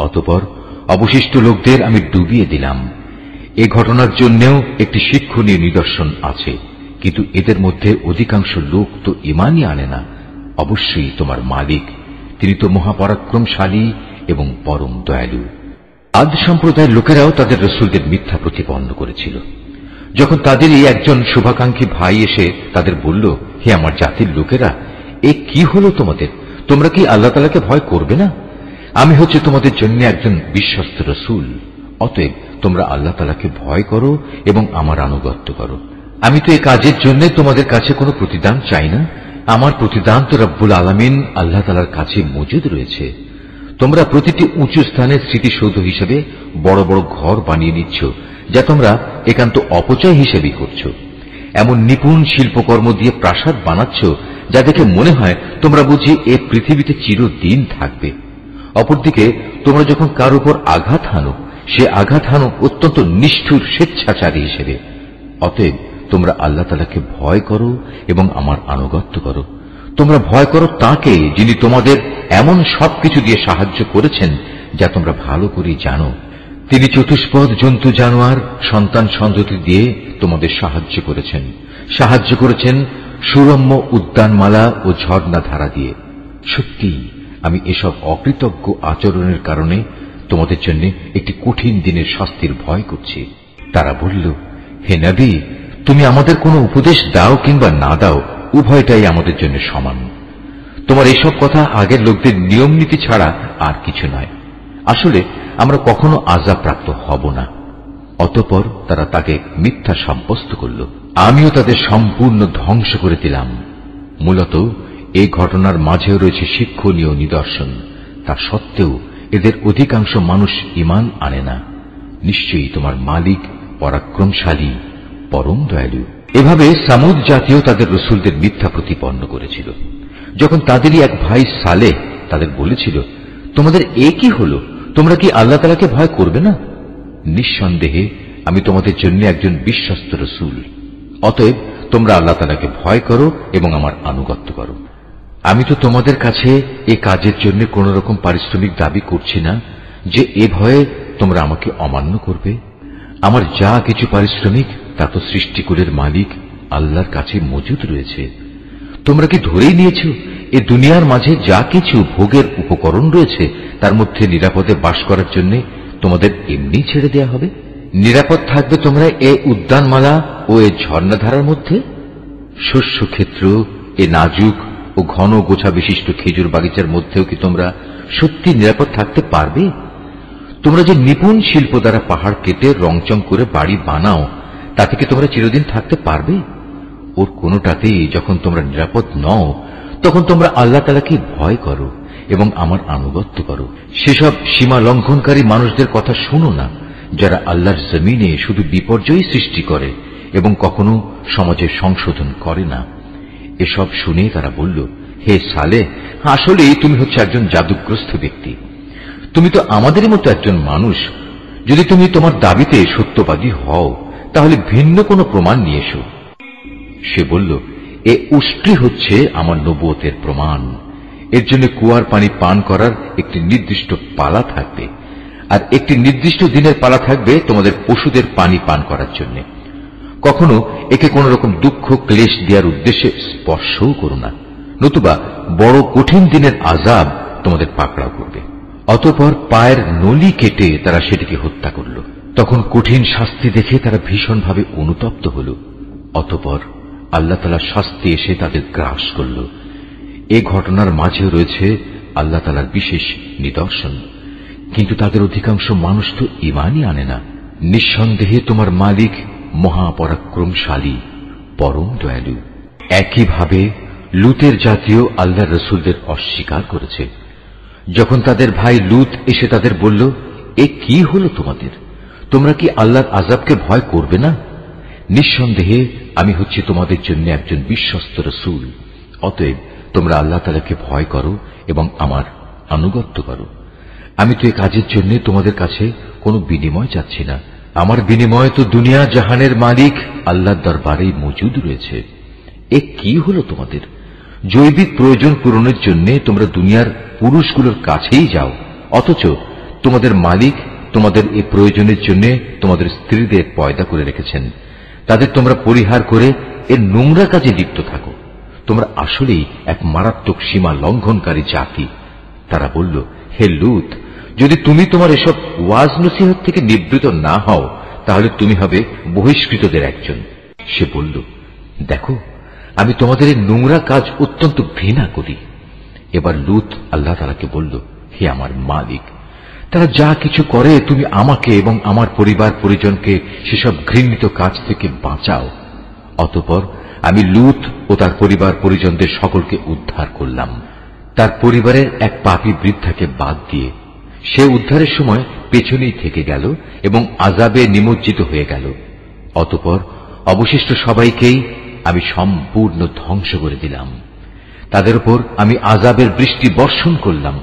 অতঃপর অবশিষ্ট লোকদের আমি ডুবিয়ে দিলাম। এ ঘটনার জন্যও একটি শিক্ষণীয় নিদর্শন আছে, কিন্তু এদের মধ্যে অধিকাংশ লোক তো ঈমানই আনে না। অবশ্যই তোমার মালিক, তিনি তো মহাপরাক্রমশালী এবং পরম দয়ালু। আদ সম্প্রদায়ের লোকেরাও তাদের রসুলদের মিথ্যা প্রতিপন্ন করেছিল। যখন তাদেরই একজন শুভাকাঙ্ক্ষী ভাই এসে তাদের বলল, হে আমার জাতির লোকেরা, এ কি হলো তোমাদের? তোমরা কি আল্লাহ তাআলাকে ভয় করবে না? আমি হচ্ছে তোমাদের জন্য একজন বিশ্বস্ত রসুল। অতএব তোমরা আল্লাহ তাআলাকে ভয় করো এবং আমার আনুগত্য করো। আমি তো এই কাজের জন্য তোমাদের কাছে কোনো প্রতিদান চাই না। আমার প্রতিদান তো রব্বুল আলামিন আল্লাহ তাআলার কাছে মজুদ রয়েছে। তোমরা প্রতিটি উঁচু স্থানে স্মৃতিসৌধ হিসেবে বড় বড় ঘর বানিয়ে নিচ্ছ, যা তোমরা একান্ত অপচয় হিসেবেই করছো। এমন নিপুণ শিল্পকর্ম দিয়ে প্রাসাদ বানাচ্ছ যা দেখে মনে হয় তোমরা বুঝি এ পৃথিবীতে চিরদিন থাকবে। অপরদিকে তোমরা যখন কার উপর আঘাত হানো, সে আঘাত হানো অত্যন্ত নিষ্ঠুর স্বেচ্ছাচারী হিসেবে। অতএব তোমরা আল্লাহ তাআলাকে ভয় করো এবং আমার আনুগত্য করো। তোমরা ভয় করো তাকে যিনি তোমাদের এমন সবকিছু দিয়ে সাহায্য করেছেন যা তোমরা ভালো করে জানো। তিনি চতুষ্পদ জন্তু জানোয়ার সন্তান সন্ততি দিয়ে তোমাদের সাহায্য করেছেন সুরম্য উদ্যানমালা ও ঝর্ণা ধারা দিয়ে। সত্যি আমি এসব অকৃতজ্ঞ আচরণের কারণে তোমাদের জন্য একটি কঠিন দিনের শাস্তির ভয় করছি। তারা বলল, হে নবী, তুমি আমাদের কোনো উপদেশ দাও কিংবা না দাও, উভয়টাই আমাদের জন্য সমান। তোমার এসব কথা আগের লোকদের নিয়ম নীতি ছাড়া আর কিছু নয়। আসলে আমরা কখনো আযাব প্রাপ্ত হব না। অতঃপর তারা তাকে মিথ্যা সাব্যস্ত করল। আমিও তাদের সম্পূর্ণ ধ্বংস করে দিলাম। মূলত এই ঘটনার মাঝেও রয়েছে শিক্ষণীয় নিদর্শন। তা সত্ত্বেও এদের অধিকাংশ মানুষ ঈমান আনে না। নিশ্চয়ই তোমার মালিক পরাক্রমশালী, পরম দয়ালু। এভাবে সামুদ জাতীয় তাদের রসুলদের মিথ্যা প্রতিপন্ন করেছিল। যখন তাদেরই এক ভাই সালেহ তাদের বলেছিল, তোমাদের এ কি হলো? তোমরা কি আল্লাহ তাআলাকে ভয় করবে না? নিঃসন্দেহে আমি তোমাদের জন্য একজন বিশ্বস্ত রসুল। অতএব তোমরা আল্লাহ তাআলাকে ভয় করো এবং আমার আনুগত্য করো। আমি তো তোমাদের কাছে এ কাজের জন্য কোন রকম পারিশ্রমিক দাবি করছি না যে এ ভয়ে তোমরা আমাকে অমান্য করবে। আমার যা কিছু পারিশ্রমিক তা তো সৃষ্টিকুলের মালিক আল্লাহর কাছে মজুদ রয়েছে। তোমরা কি ধরেই নিয়েছ এ দুনিয়ার মাঝে যা কিছু ভোগের উপকরণ রয়েছে তার মধ্যে নিরাপদে বাস করার জন্য তোমাদের এমনি ছেড়ে দেয়া হবে? নিরাপদ থাকবে তোমরা এ উদ্যানমালা ও এ ঝর্ণাধারার মধ্যে? শস্য ক্ষেত্র, এ নাজুক ও ঘন গোছা বিশিষ্ট খেজুর বাগিচার মধ্যেও কি তোমরা সত্যি নিরাপদ থাকতে পারবে? তোমরা যে নিপুণ শিল্প দ্বারা পাহাড় কেটে রংচং করে বাড়ি বানাও, তাতে কি তোমরা চিরদিন থাকতে পারবে? ওর কোনোটাতেই যখন তোমরা নিরাপদ নও, তখন তোমরা আল্লাহ তাআলাকে ভয় করো এবং আমার আনুগত্য করো। সেসব সীমা লঙ্ঘনকারী মানুষদের কথা শোনো না, যারা আল্লাহর জমিনে শুধু বিপর্যয় সৃষ্টি করে এবং কখনো সমাজের সংশোধন করে না। এসব শুনে তারা বলল, হে সালেহ, আসলে তুমি হচ্ছে একজন জাদুগ্রস্ত ব্যক্তি। তুমি তো আমাদেরই মতো একজন মানুষ। যদি তুমি তোমার দাবিতে সত্যবাদী হও তাহলে ভিন্ন কোনো প্রমাণ নিয়ে এসো। সে বলল, এ উষ্ট্রি হচ্ছে আমার নবুয়তের প্রমাণ। এর জন্য কুয়ার পানি পান করার একটি নির্দিষ্ট পালা থাকবে, আর একটি নির্দিষ্ট দিনের পালা থাকবে তোমাদের পশুদের পানি পান করার জন্য। কখনো একে কোন রকম দুঃখ ক্লেশ দেওয়ার উদ্দেশ্যে স্পর্শও করো না, নতুবা বড় কঠিন দিনের আযাব তোমাদের পাকড়াও করবে। অতঃপর পায়ের নলি কেটে তারা সেটিকে হত্যা করল। তখন কঠিন শাস্তি দেখে তারা ভীষণভাবে অনুতপ্ত হল। অতঃপর আল্লাহ তাআলার শাস্তি এসে তাদের গ্রাস করল। এ ঘটনার মাঝেও রয়েছে আল্লাহ তাআলার বিশেষ নিদর্শন। কিন্তু তাদের অধিকাংশ মানুষ তো ঈমানই আনে না। নিঃসন্দেহে তোমার মালিক মহাপরাক্রমশালী, পরম দয়ালু। একইভাবে লুতের জাতীয় আল্লাহর রসুলদের অস্বীকার করেছে। যখন তাদের ভাই লুত এসে তাদের বলল, এ কি হলো তোমাদের? তোমরা কি আল্লাহর আযাবকে ভয় করবে না? নিঃসন্দেহে আমি হচ্ছি তোমাদের জন্য একজন বিশ্বস্ত রসুল। অতএব তোমরা আল্লাহ তাআলাকে ভয় করো এবং আমার আনুগত্য করো। আমি তো এ কাজের জন্য তোমাদের কাছে কোনো বিনিময় চাচ্ছি না। আমার বিনিময় তো দুনিয়া জাহানের মালিক আল্লাহর দরবারেই মজুদ রয়েছে। এ কি হলো তোমাদের? জৈবিক প্রয়োজন পূরণের জন্য তোমরা দুনিয়ার পুরুষগুলোর কাছেই যাও, অথচ তোমাদের মালিক তোমাদের এই প্রয়োজনের জন্য তোমাদের স্ত্রীদের পয়দা করে রেখেছেন। তাদের তোমরা পরিহার করে এর নোংরা কাজে লিপ্ত থাকো। তোমরা আসলেই এক মারাত্মক সীমা লঙ্ঘনকারী জাতি। তারা বলল, হে লূত, যদি তুমি তোমার এসব ওয়াজ নসিহত থেকে নিবৃত না হও তাহলে তুমি হবে বহিষ্কৃতদের একজন। সে বলল, দেখো, আমি তোমাদের এই নোংরা কাজ অত্যন্ত ঘৃণা করি। এবার লূত আল্লাহ তাআলাকে বলল, হে আমার মালিক, তারা যা কিছু করে তুমি আমাকে এবং আমার পরিবার পরিজনকে সেসব ঘৃণিত কাজ থেকে বাঁচাও। অতঃপর আমি লূত ও তার পরিবার পরিজনদের সকলকে উদ্ধার করলাম, তার পরিবারের এক পাপী বৃদ্ধাকে বাদ দিয়ে। সে উদ্ধারের সময় পেছনেই থেকে গেল এবং আযাবে নিমজ্জিত হয়ে গেল। অতঃপর অবশিষ্ট সবাইকেই আমি সম্পূর্ণ ধ্বংস করে দিলাম। তাদের উপর আমি আযাবের বৃষ্টি বর্ষণ করলাম।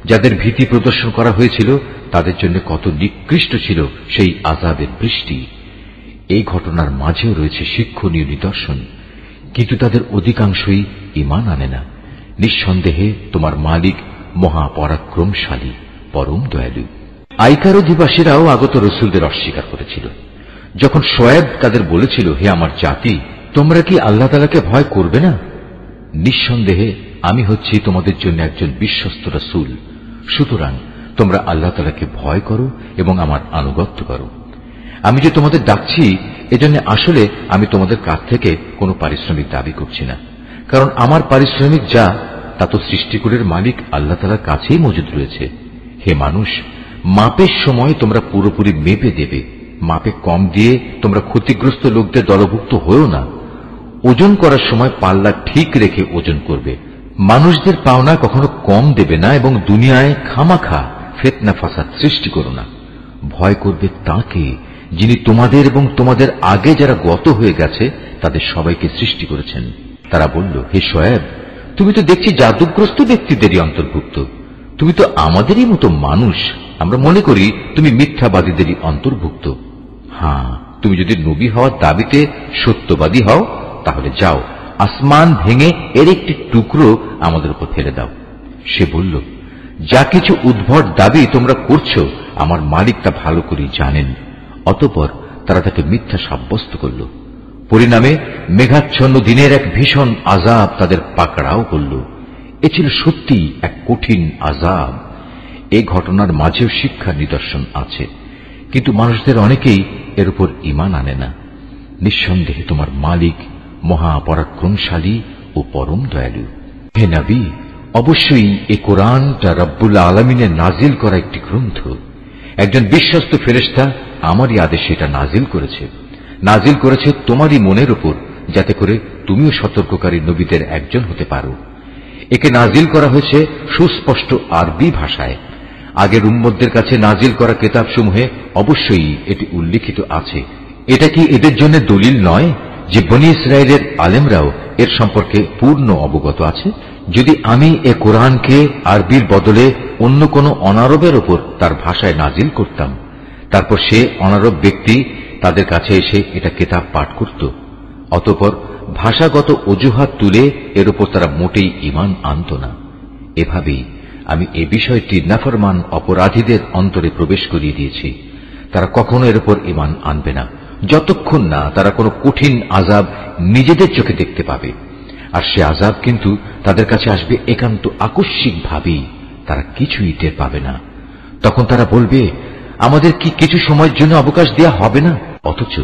যাদের ভীতি প্রদর্শন করা হয়েছিল তাদের জন্য কত নিকৃষ্ট ছিল সেই আযাবের বৃষ্টি। এই ঘটনার মাঝেও রয়েছে শিক্ষণীয় নিদর্শন, কিন্তু তাদের অধিকাংশই ঈমান আনে না। নিঃসন্দেহে তোমার মালিক মহাপরাক্রমশালী, পরম দয়ালু। আইকার অধিবাসীরাও আগত রসুলদের অস্বীকার করেছিল। যখন শোয়েব তাদের বলেছিল, হে আমার জাতি, তোমরা কি আল্লাহ তাআলাকে ভয় করবে না? নিঃসন্দেহে আমি হচ্ছি তোমাদের জন্য একজন বিশ্বস্ত রসুল। সুতরাং তোমরা আল্লাহ তাআলাকে ভয় করো এবং আমার আনুগত্য করো। আমি যে তোমাদের ডাকছি এজন্য আসলে আমি তোমাদের কাছ থেকে কোনো পারিশ্রমিক দাবি করছি না, কারণ আমার পারিশ্রমিক যা তা তো সৃষ্টিকুলের মালিক আল্লাহ তাআলার কাছেই মজুদ রয়েছে। হে মানুষ, মাপের সময় তোমরা পুরোপুরি মেপে দেবে। মাপে কম দিয়ে তোমরা ক্ষতিগ্রস্ত লোকদের দলভুক্ত হয়েও না। ওজন করার সময় পাল্লা ঠিক রেখে ওজন করবে। মানুষদের পাওনা কখনো কম দেবে না এবং দুনিয়ায় খামাখা ফিতনা ফাসাদ সৃষ্টি করো না। ভয় করবে তাকে যিনি তোমাদের এবং তোমাদের আগে যারা গত হয়ে গেছে তাদের সবাইকে সৃষ্টি করেছেন। তারা বলল, হে শোয়েব, তুমি তো দেখছি জাদুগ্রস্ত ব্যক্তিদেরই অন্তর্ভুক্ত। তুমি তো আমাদেরই মতো মানুষ। আমরা মনে করি তুমি মিথ্যাবাদীদেরই অন্তর্ভুক্ত। হ্যাঁ, তুমি যদি নবী হওয়ার দাবিতে সত্যবাদী হও তাহলে যাও, আসমান ভেঙে এর একটি টুকরো আমাদের উপর ফেলে দাও। সে বলল, যা কিছু উদ্ভট দাবি তোমরা করছো আমার মালিক তা ভালো করে জানেন। অতঃপর তারা তাকে মিথ্যা সাব্যস্ত করল। পরিণামে মেঘাচ্ছন্ন দিনের এক ভীষণ আযাব তাদের পাকড়াও করল। এ ছিল সত্যি এক কঠিন আযাব। এই ঘটনার মাঝেও শিক্ষার নিদর্শন আছে, কিন্তু মানুষদের অনেকেই এর উপর ঈমান আনে না। নিঃসন্দেহে তোমার মালিক মহাপরাক্রমশালী ও পরম দয়ালু। হে নবী, অবশ্যই এই কোরআনটা রব্বুল আলামিনের নাজিল করা একটি গ্রন্থ। একজন বিশ্বস্ত ফেরেশতা আমারই আদেশে এটা নাজিল করেছে তোমারই মনের উপর, যাতে করে তুমিও সতর্ককারী নবীদের একজন হতে পারো। একে নাজিল করা হয়েছে সুস্পষ্ট আরবি ভাষায়। আগের উম্মতদের কাছে নাজিল করা কিতাবসমূহে অবশ্যই এটি উল্লিখিত আছে। এটা কি এদের জন্য দলিল নয় যে বনী ইসরায়েলের আলেমরাও এর সম্পর্কে পূর্ণ অবগত আছে? যদি আমি এ কোরআনকে আরবির বদলে অন্য কোন অনারবের ওপর তার ভাষায় নাজিল করতাম, তারপর সে অনারব ব্যক্তি তাদের কাছে এসে এটা কিতাব পাঠ করত, অতঃপর ভাষাগত অজুহাত তুলে এর উপর তারা মোটেই ঈমান আনত না। এভাবেই আমি এ বিষয়টি নাফরমান অপরাধীদের অন্তরে প্রবেশ করিয়ে দিয়েছি। তারা কখনো এর উপর ঈমান আনবে না যতক্ষণ না তারা কোনো কঠিন আযাব নিজেদের চোখে দেখতে পাবে। আর সে আযাব কিন্তু তাদের কাছে আসবে একান্ত আকস্মিকভাবেই, তারা কিছুই টের পাবে না। তখন তারা বলবে, আমাদের কি কিছু সময়ের জন্য অবকাশ দেয়া হবে না? অথচ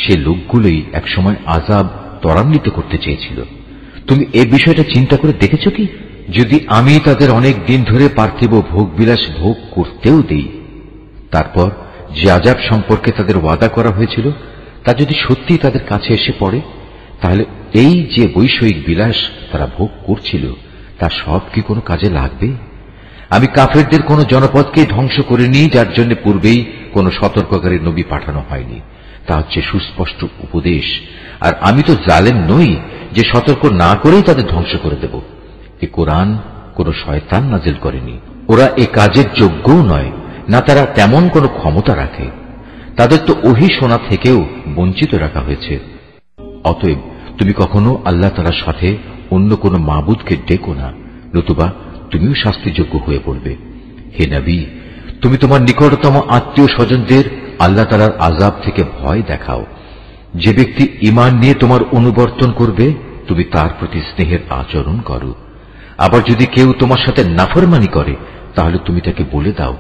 সে লোকগুলোই একসময় আযাব ত্বরান্বিত করতে চেয়েছিল। তুমি এ বিষয়টা চিন্তা করে দেখেছ কি? যদি আমি তাদের অনেক দিন ধরে পার্থিব ভোগবিলাস ভোগ করতেও দেই, তারপর যে আযাব সম্পর্কে তাদের ওয়াদা করা হয়েছিল তা যদি সত্যি তাদের কাছে এসে পড়ে, তাহলে এই যে বৈষয়িক বিলাস তারা ভোগ করছিল তা সব কি কোনো কাজে লাগবে? আমি কাফেরদের কোন জনপদকে ধ্বংস করিনি যার জন্য পূর্বেই কোন সতর্ককারী নবী পাঠানো হয়নি। তা হচ্ছে সুস্পষ্ট উপদেশ। আর আমি তো জালেম নই যে সতর্ক না করেই তাদের ধ্বংস করে দেব। এ কোরআন কোন শয়তান নাজিল করেনি। ওরা এ কাজের যোগ্যও নয়, না তারা তেমন কোন ক্ষমতা রাখে। তাদের তো ওহী শোনা থেকেও বঞ্চিত রাখা হয়েছে। অতএব তুমি কখনো আল্লাহ তাআলার সাথে অন্য কোন মাবুদকে ডেকো না, নতুবা তুমিও শাস্তিযোগ্য হয়ে পড়বে। হে নবী, তুমি তোমার নিকটতম আত্মীয় স্বজনদের আল্লাহ তাআলার আযাব থেকে ভয় দেখাও। যে ব্যক্তি ঈমান নিয়ে তোমার অনুবর্তন করবে, তুমি তার প্রতি স্নেহের আচরণ করো। আবার যদি কেউ তোমার সাথে নাফরমানি করে, তাহলে তুমি তাকে বলে দাও,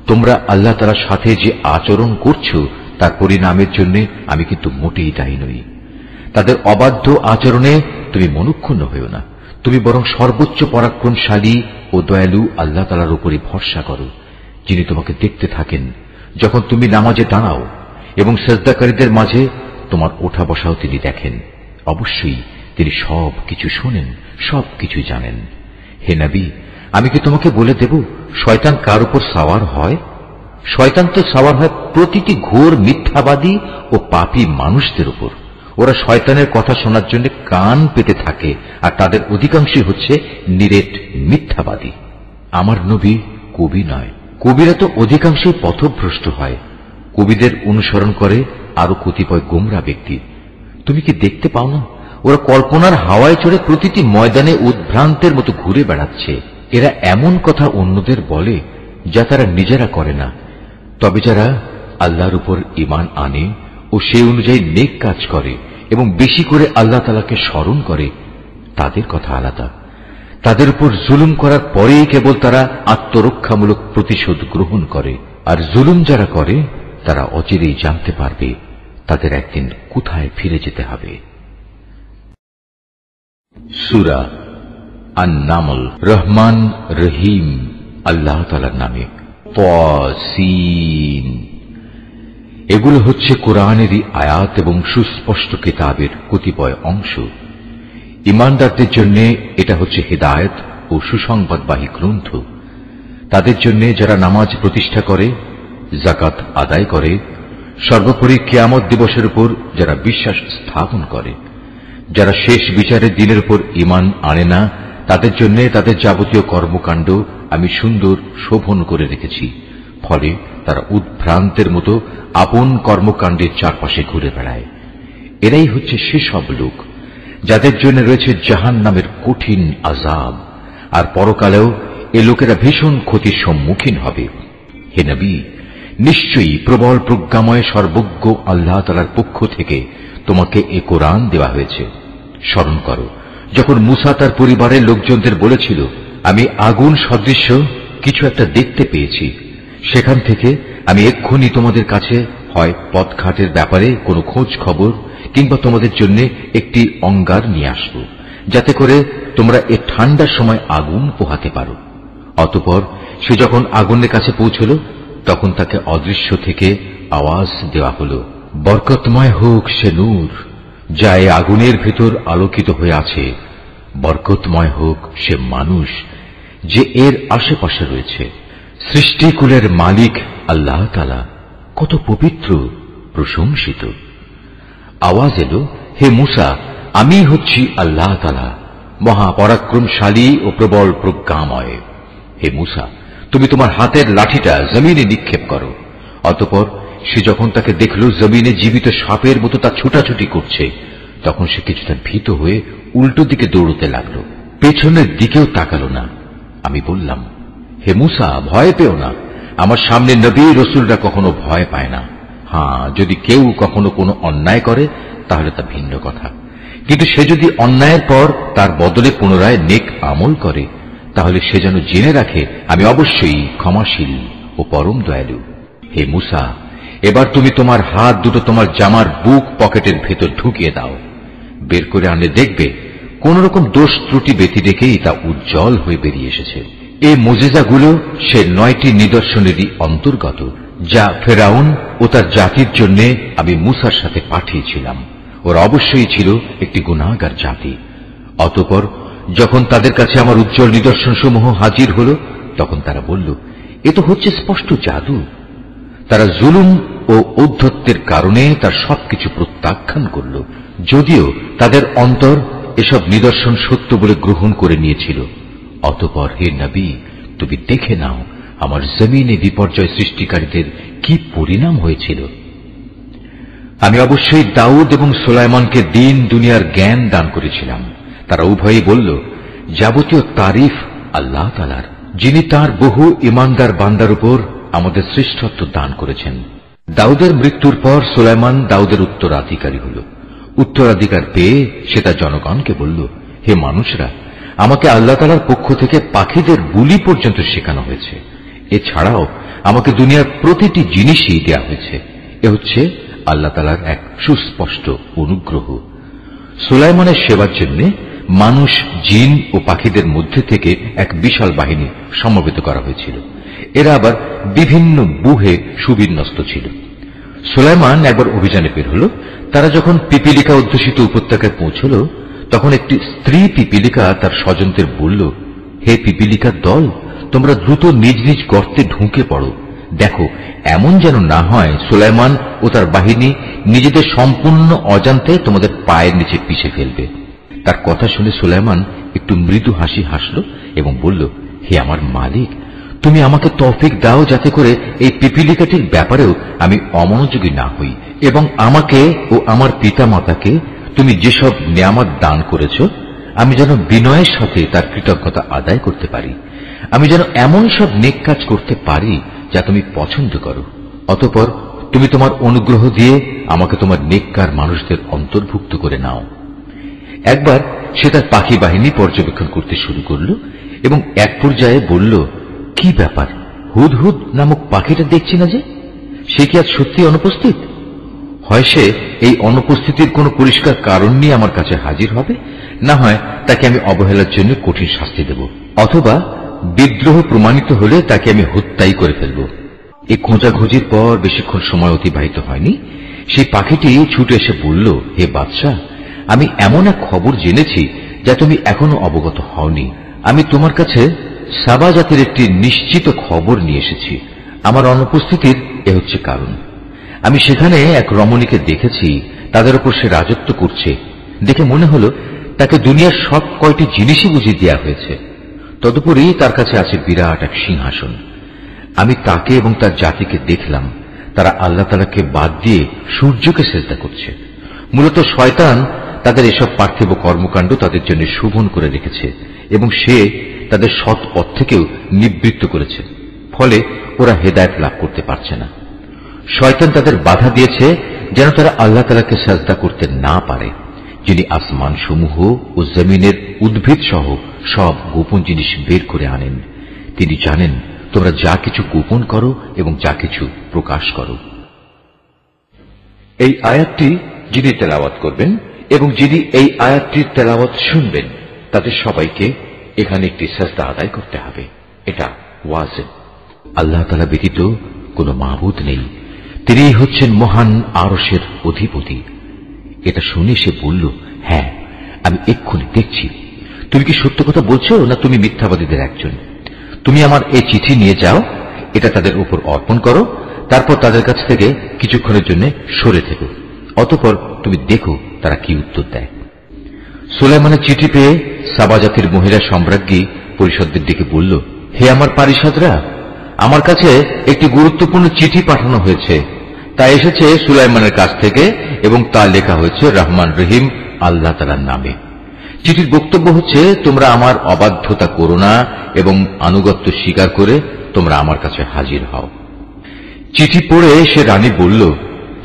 তোমরা আল্লাহ তাআলার সাথে যে আচরণ করছো তার পরিণামের জন্য আমি কিন্তু মোটেই দায়ী নই। তাদের অবাধ্য আচরণে তুমি মনক্ষুণ্ণ হইও না, তুমি বরং সর্বোচ্চ পরাক্রমশালী ও দয়ালু আল্লাহ তাআলার উপরই ভরসা করো, যিনি তোমাকে দেখতে থাকেন যখন তুমি নামাজে দাঁড়াও, এবং সিজদাকারীদের মাঝে তোমার ওঠা বসাও তিনি দেখেন। অবশ্যই তিনি সব কিছু শোনেন, সব কিছু জানেন। হে নবী, আমি কি তোমাকে বলে দেব শয়তান কার উপর সাওয়ার হয়? শয়তান তো সাওয়ার হয় প্রতিটি ঘোর মিথ্যাবাদী ও পাপী মানুষদের উপর। ওরা শয়তানের কথা শোনার জন্য কান পেতে থাকে, আর তাদের অধিকাংশই হচ্ছে নিরেট মিথ্যাবাদী। আমার নবী কবি নয়। কবিরা তো অধিকাংশই পথভ্রষ্ট হয়। কবিদের অনুসরণ করে আরো কতিপয় গোমরা ব্যক্তি। তুমি কি দেখতে পাও না, ওরা কল্পনার হাওয়ায় চড়ে প্রতিটি ময়দানে উদ্ভ্রান্তের মতো ঘুরে বেড়াচ্ছে। এরা এমন কথা অন্যদের বলে যা তারা নিজেরা করে না। তবে যারা আল্লাহর উপর ঈমান আনে ও সেই অনুযায়ী নেক কাজ করে এবং বেশি করে আল্লাহ তাআলাকে স্মরণ করে, তাদের কথা আলাদা। তাদের উপর জুলুম করার পরেই কেবল তারা আত্মরক্ষামূলক প্রতিশোধ গ্রহণ করে। আর জুলুম যারা করে তারা অচিরেই জানতে পারবে তাদের একদিন কোথায় ফিরে যেতে হবে। সূরা আন-নামল। রহমান রহিম আল্লাহ তাআলার নামে। তাসিন। এগুলো হচ্ছে কোরআনেরই আয়াত এবং সুস্পষ্ট কিতাবের কতিপয় অংশ। ঈমানদারদের জন্য এটা হচ্ছে হিদায়াত ও সুসংবাদবাহী গ্রন্থ। তাদের জন্য যারা নামাজ প্রতিষ্ঠা করে, যাকাত আদায় করে, সর্বোপরি কিয়ামত দিবসের উপর যারা বিশ্বাস স্থাপন করে, যারা শেষ বিচারের দিনের উপর ঈমান আনে না, তাদের জন্য তাদের যাবতীয় কর্মকাণ্ড আমি সুন্দর শোভন করে রেখেছি। ফলে তারা উদ্ভ্রান্তের মতো আপন কর্মকাণ্ডের চারপাশে ঘুরে বেড়ায়। এরাই হচ্ছে সেসব লোক যাদের জন্য রয়েছে জাহান্নামের কঠিন আযাব, আর পরকালেও এ লোকেরা ভীষণ ক্ষতির সম্মুখীন হবে। হে নবী, নিশ্চয়ই প্রবল প্রজ্ঞাময় সর্বজ্ঞ আল্লাহ তাআলার পক্ষ থেকে তোমাকে এ কোরআন দেওয়া হয়েছে। স্মরণ করো যখন মূসা তার পরিবারের লোকজনদের বলেছিল, আমি আগুন সদৃশ্য কিছু একটা দেখতে পেয়েছি, সেখান থেকে আমি এক্ষুনি তোমাদের কাছে হয় পথঘাটের ব্যাপারে কোনো খোঁজ খবর কিংবা তোমাদের জন্য একটি অঙ্গার নিয়ে আসব, যাতে করে তোমরা এ ঠান্ডার সময় আগুন পোহাতে পারো। অতঃপর সে যখন আগুনের কাছে পৌঁছল, তখন তাকে অদৃশ্য থেকে আওয়াজ দেওয়া হল, বরকতময় হোক সে নূর যা এ আগুনের ভেতর আলোকিত হয়ে আছে, বরকতময় হোক সে মানুষ যে এর আশেপাশে রয়েছে। সৃষ্টিকুলের মালিক আল্লাহ তাআলা কত পবিত্র, প্রশংসিত। আওয়াজ এলো, হে মূসা, আমি হচ্ছি আল্লাহ তাআলা, মহাপরাক্রমশালী ও প্রবল প্রজ্ঞাময়। হে মূসা, তুমি তোমার হাতের লাঠিটা জমিনে নিক্ষেপ করো। অতঃপর সে যখন তাকে দেখল জমিনে জীবিত সাপের মতো তা ছুটাছুটি করছে, তখন সে কিছুটা ভীত হয়ে উল্টো দিকে দৌড়তে লাগলো, পেছনের দিকেও তাকালো না। আমি বললাম, হে মূসা, ভয় পেও না, আমার সামনে নবী রসুলরা কখনো ভয় পায় না। হ্যাঁ, যদি কেউ কখনো কোনো অন্যায় করে তাহলে তা ভিন্ন কথা, কিন্তু সে যদি অন্যায়ের পর তার বদলে পুনরায় নেক আমল করে, তাহলে সে যেন জেনে রাখে আমি অবশ্যই ক্ষমাশীল ও পরম দয়ালু। হে মূসা, এবার তুমি তোমার হাত দুটো তোমার জামার বুক পকেটের ভেতর ঢুকিয়ে দাও। বের করে আনলে দেখবে কোন রকম দোষ ত্রুটি ব্যতি রেখেই তা উজ্জ্বল হয়ে বেরিয়ে এসেছে। এই মুজিজাগুলো সে 9টি নিদর্শনেরই অন্তর্গত, যা ফেরাউন ও তার জাতির জন্য আমি মূসার সাথে পাঠিয়েছিলাম। ওরা অবশ্যই ছিল একটি গুনাহগার জাতি। অতঃপর যখন তাদের কাছে আমার উজ্জ্বল নিদর্শনসমূহ হাজির হল, তখন তারা বলল, এ তো হচ্ছে স্পষ্ট জাদু। তারা জুলুম ও ঔদ্ধত্যের কারণে তার সবকিছু প্রত্যাখ্যান করল, যদিও তাদের অন্তর এসব নিদর্শন সত্য বলে গ্রহণ করে নিয়েছিল। অতঃপর হে নবী, তুমি দেখে নাও আমার জমিনে বিপর্যয় সৃষ্টিকারীদের কি পরিণাম হয়েছিল। আমি অবশ্যই দাউদ এবং সুলাইমানকে দিন দুনিয়ার জ্ঞান দান করেছিলাম। তারা উভয়ই বলল, যাবতীয় তারিফ আল্লাহ তাআলার, যিনি তার বহু ঈমানদার বান্দার উপর আমাদের শ্রেষ্ঠত্ব দান করেছেন। দাউদের মৃত্যুর পর সুলাইমান দাউদের উত্তরাধিকারী হল। উত্তরাধিকার পেয়ে সে তার জনগণকে বলল, হে মানুষরা, আমাকে আল্লাহ তাআলার পক্ষ থেকে পাখিদের বুলি পর্যন্ত শেখানো হয়েছে। এছাড়াও আমাকে দুনিয়ার প্রতিটি জিনিসই দেয়া হয়েছে। এ হচ্ছে আল্লাহ তাআলার এক সুস্পষ্ট অনুগ্রহ। সুলাইমানের সেবার জন্য মানুষ, জিন ও পাখিদের মধ্যে থেকে এক বিশাল বাহিনী সমবেত করা হয়েছিল। এরা আবার বিভিন্ন বুহে সুবিন্যস্ত ছিল। সুলাইমান একবার অভিযানে বের হল। তারা যখন পিপিলিকা অধ্যুষিত উপত্যকায় পৌঁছল, তখন একটি স্ত্রী পিপিলিকা তার স্বজনদের বলল, হে পিপিলিকার দল, তোমরা দ্রুত নিজ নিজ গর্তে ঢুকে পড়ো। দেখো, এমন যেন না হয় সুলাইমান ও তার বাহিনী নিজেদের সম্পূর্ণ অজান্তে তোমাদের পায়ের নিচে পিষে ফেলবে। তার কথা শুনে সুলাইমান একটু মৃদু হাসি হাসল এবং বলল, হে আমার মালিক, তুমি আমাকে তৌফিক দাও যাতে করে এই পিপিলিকাটির ব্যাপারেও আমি অমনোযোগী না হই, এবং আমাকে ও আমার পিতা মাতাকে তুমি যেসব নিয়ামত দান করেছ, আমি যেন বিনয়ের সাথে তার কৃতজ্ঞতা আদায় করতে পারি। আমি যেন এমন সব নেক কাজ করতে পারি যা তুমি পছন্দ করো। অতঃপর তুমি তোমার অনুগ্রহ দিয়ে আমাকে তোমার নেককার মানুষদের অন্তর্ভুক্ত করে নাও। একবার সে তার পাখি বাহিনী পর্যবেক্ষণ করতে শুরু করল এবং এক পর্যায়ে বলল, কি ব্যাপার, হুদহুদ নামক পাখিটা দেখছি না যে? সে কি আজ সত্যি অনুপস্থিত? হয় সে এই অনুপস্থিতির কোন পরিষ্কার কারণ নিয়ে আমার কাছে হাজির হবে, না হয় তাকে আমি অবহেলার জন্য কঠিন শাস্তি দেব, অথবা বিদ্রোহ প্রমাণিত হলে তাকে আমি হত্যাই করে ফেলব। এই খোঁজাখুঁজির পর বেশিক্ষণ সময় অতিবাহিত হয়নি। সেই পাখিটি ছুটে এসে বলল, হে বাদশাহ, আমি এমন এক খবর জেনেছি যা তুমি এখনো অবগত হওনি। আমি তোমার কাছে সাবা জাতির একটি নিশ্চিত খবর নিয়ে এসেছি। আমার অনুপস্থিতির এ হচ্ছে কারণ। আমি সেখানে এক রমণীকে দেখেছি, তাদের উপর সে রাজত্ব করছে। দেখে মনে হল তাকে দুনিয়ার সব কয়টি জিনিসই বুঝিয়ে দেওয়া হয়েছে। তদুপরি তার কাছে আছে বিরাট এক সিংহাসন। আমি তাকে এবং তার জাতিকে দেখলাম, তারা আল্লাহ তাআলাকে বাদ দিয়ে সূর্যকে সেজদা করছে। মূলত শয়তান তাদের এসব পার্থিব কর্মকাণ্ড তাদের জন্য শোভন করে রেখেছে এবং সে তাদের সৎ পথ থেকেও নিবৃত্ত করেছে। ফলে ওরা হেদায়েত লাভ করতে পারছে না। শয়তান তাদের বাধা দিয়েছে যেন তারা আল্লাহ তাআলাকে সাজদা করতে না পারে, যিনি আসমান সমূহ ও জমিনের উদ্ভিদ সহ সব গোপন জিনিস বের করে আনেন। তিনি জানেন তোমরা যা কিছু গোপন করো এবং যা কিছু প্রকাশ করো। এই আয়াতটি যিনি তেলাওয়াত করবেন এবং যিনি এই আয়াতটির তেলাওয়াত শুনবেন, তাদের সবাইকে এখানে একটি সাজদা আদায় করতে হবে। এটা ওয়াজিব। আল্লাহ তাআলা ব্যতীত কোন মাবুদ নেই। তিনি হচ্ছেন মহান আরশের অধিপতি। এটা শুনে সে বলল, হ্যাঁ, আমি এক্ষুনি দেখছি। তুমি কি সত্য কথা বলছো, না তুমি মিথ্যাবাদীদের একজন? তুমি আমার এই চিঠি নিয়ে যাও, এটা তাদের উপর অর্পণ করো, তারপর তাদের কাছ থেকে কিছুক্ষণের জন্য সরে থেকো। অতঃপর তুমি দেখো তারা কি উত্তর দেয়। সুলাইমানের চিঠি পেয়ে সাবা জাতির মহিলা সম্রাজ্ঞী পরিষদদের ডেকে বলল, হে আমার পারিষদরা, আমার কাছে একটি গুরুত্বপূর্ণ চিঠি পাঠানো হয়েছে। তা এসেছে সুলাইমানের কাছ থেকে এবং তা লেখা হয়েছে রহমান রহিম আল্লাহ তাআলার নামে। চিঠির বক্তব্য হচ্ছে, তোমরা আমার অবাধ্যতা করো না এবং আনুগত্য স্বীকার করে তোমরা আমার কাছে হাজির হও। চিঠি পড়ে সে রানী বলল,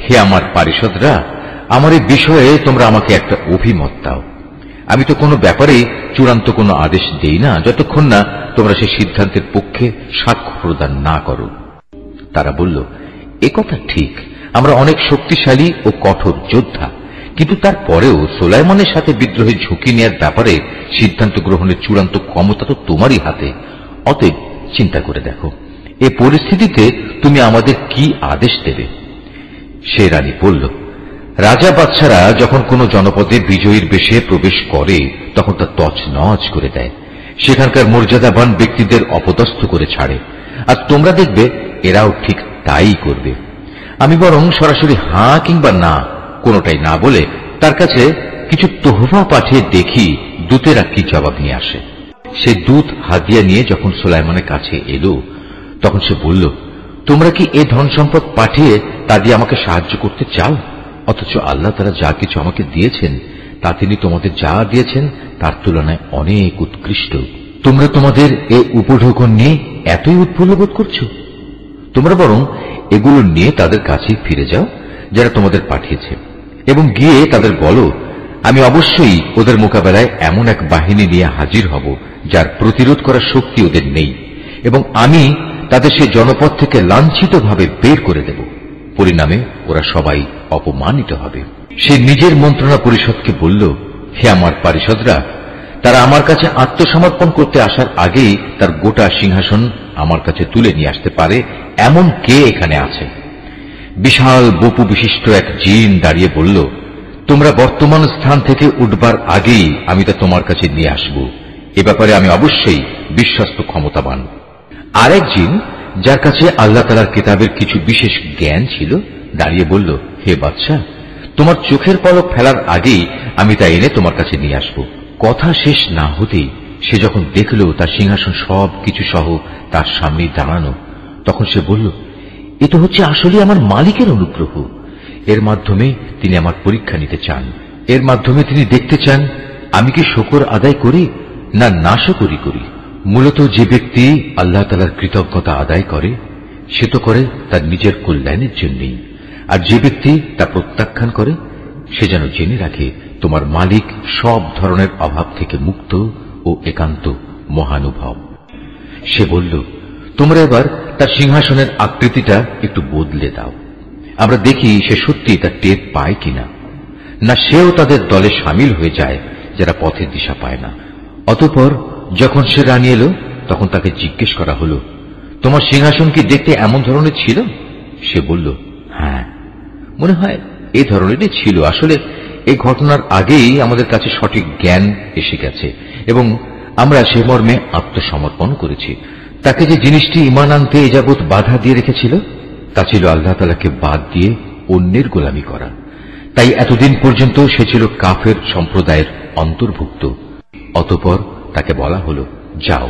হে আমার পারিষদরা, আমার এই বিষয়ে তোমরা আমাকে একটা অভিমত দাও। আমি তো কোনো ব্যাপারেই চূড়ান্ত কোনো আদেশ দেই না যতক্ষণ না তোমরা সেই সিদ্ধান্তের পক্ষে সাক্ষ্য প্রদান না করো। তারা বলল, এ কথা ঠিক, আমরা অনেক শক্তিশালী ও কঠোর যোদ্ধা, কিন্তু তারপরেও সুলাইমানের সাথে বিদ্রোহের ঝুঁকি নেওয়ার ব্যাপারে সিদ্ধান্ত গ্রহণের চূড়ান্ত ক্ষমতা তো তোমারই হাতে। অতএব চিন্তা করে দেখো, এ পরিস্থিতিতে তুমি আমাদের কি আদেশ দেবে? সে রানী বলল, রাজা বাদশারা যখন কোন জনপদে বিজয়ীর বেশে প্রবেশ করে তখন তা তছনছ করে দেয়, সেখানকার মর্যাদাবান ব্যক্তিদের অপদস্থ করে ছাড়ে, আর তোমরা দেখবে এরাও ঠিক তাই করবে। আমি বরং সরাসরি হাঁ কিংবা না কোনটাই না বলে তার কাছে কিছু তোহফা পাঠিয়ে দেখি দূতেরা কি জবাব নিয়ে আসে। সে দূত হাদিয়া নিয়ে যখন সুলাইমানের কাছে এলো তখন সে বলল, তোমরা কি এ ধন সম্পদ পাঠিয়ে তা দিয়ে আমাকে সাহায্য করতে চাও? অথচ আল্লাহ তাআলা যা কিছু আমাকে দিয়েছেন তা তিনি তোমাদের যা দিয়েছেন তার তুলনায় অনেক উৎকৃষ্ট। তোমরা তোমাদের এ উপঢৌকন নিয়ে এতই উৎফুল্ল বোধ করছো? তোমরা বরং এগুলো নিয়ে তাদের কাছে ফিরে যাও যারা তোমাদের পাঠিয়েছে, এবং গিয়ে তাদের বলো, আমি অবশ্যই ওদের মোকাবেলায় এমন এক বাহিনী নিয়ে হাজির হব যার প্রতিরোধ করার শক্তি ওদের নেই, এবং আমি তাদের সে জনপদ থেকে লাঞ্ছিতভাবে বের করে দেব। পরিণামে ওরা সবাই অপমানিত হবে। সে নিজের মন্ত্রণা পরিষদকে বলল, হে আমার পারিষদরা, তারা আমার কাছে আত্মসমর্পণ করতে আসার আগেই তার গোটা সিংহাসন আমার কাছে তুলে নিয়ে আসতে পারে এমন কে এখানে আছে? বিশাল বপু বিশিষ্ট এক জিন দাঁড়িয়ে বলল, তোমরা বর্তমান স্থান থেকে উঠবার আগেই আমি তা তোমার কাছে নিয়ে আসব। এ ব্যাপারে আমি অবশ্যই বিশ্বস্ত ক্ষমতাবান। আরেক জিন, যার কাছে আল্লাহ তাআলার কিতাবের কিছু বিশেষ জ্ঞান ছিল, দাঁড়িয়ে বলল, হে বাদশাহ, তোমার চোখের পলক ফেলার আগেই আমি তা এনে তোমার কাছে নিয়ে আসব। কথা শেষ না হতেই সে যখন দেখল তার সিংহাসন সব কিছু সহ তার সামনে দাঁড়ানো, তখন সে বলল, এ তো হচ্ছে আসলে আমার মালিকের অনুগ্রহ। এর মাধ্যমে তিনি আমার পরীক্ষা নিতে চান। এর মাধ্যমে তিনি দেখতে চান আমি কি শুকর আদায় করি না নাশকরি করি। মূলত যে ব্যক্তি আল্লাহ তাআলার কৃতজ্ঞতা আদায় করে সে তো করে তার নিজের কল্যাণের জন্যই, আর যে ব্যক্তি তা প্রত্যাখ্যান করে সে যেন জেনে রাখে তোমার মালিক সব ধরনের অভাব থেকে মুক্ত ও একান্ত মহানুভব। সে বলল, তোমরা এবার তার সিংহাসনের আকৃতিটা একটু বদলে দাও, আমরা দেখি সে সত্যি তার টের পায় কিনা, না সেও তাদের দলে সামিল হয়ে যায় যারা পথের দিশা পায় না। অতঃপর যখন সে রানী এলো তখন তাকে জিজ্ঞেস করা হলো, তোমার সিংহাসন কি দেখতে এমন ধরনের ছিল? সে বলল, হ্যাঁ, মনে হয় এই ধরনেরই ছিল। আসলে এই ঘটনার আগেই আমাদের কাছে সঠিক জ্ঞান এসে গেছে এবং আমরা সে মর্মে আত্মসমর্পণ করেছি। তাকে যে জিনিসটি ঈমান আনতে এ যাবৎ বাধা দিয়ে রেখেছিল তা ছিল আল্লাহ তাআলাকে বাদ দিয়ে অন্যের গোলামি করা। তাই এতদিন পর্যন্ত সে ছিল কাফের সম্প্রদায়ের অন্তর্ভুক্ত। অতঃপর তাকে বলা হলো, যাও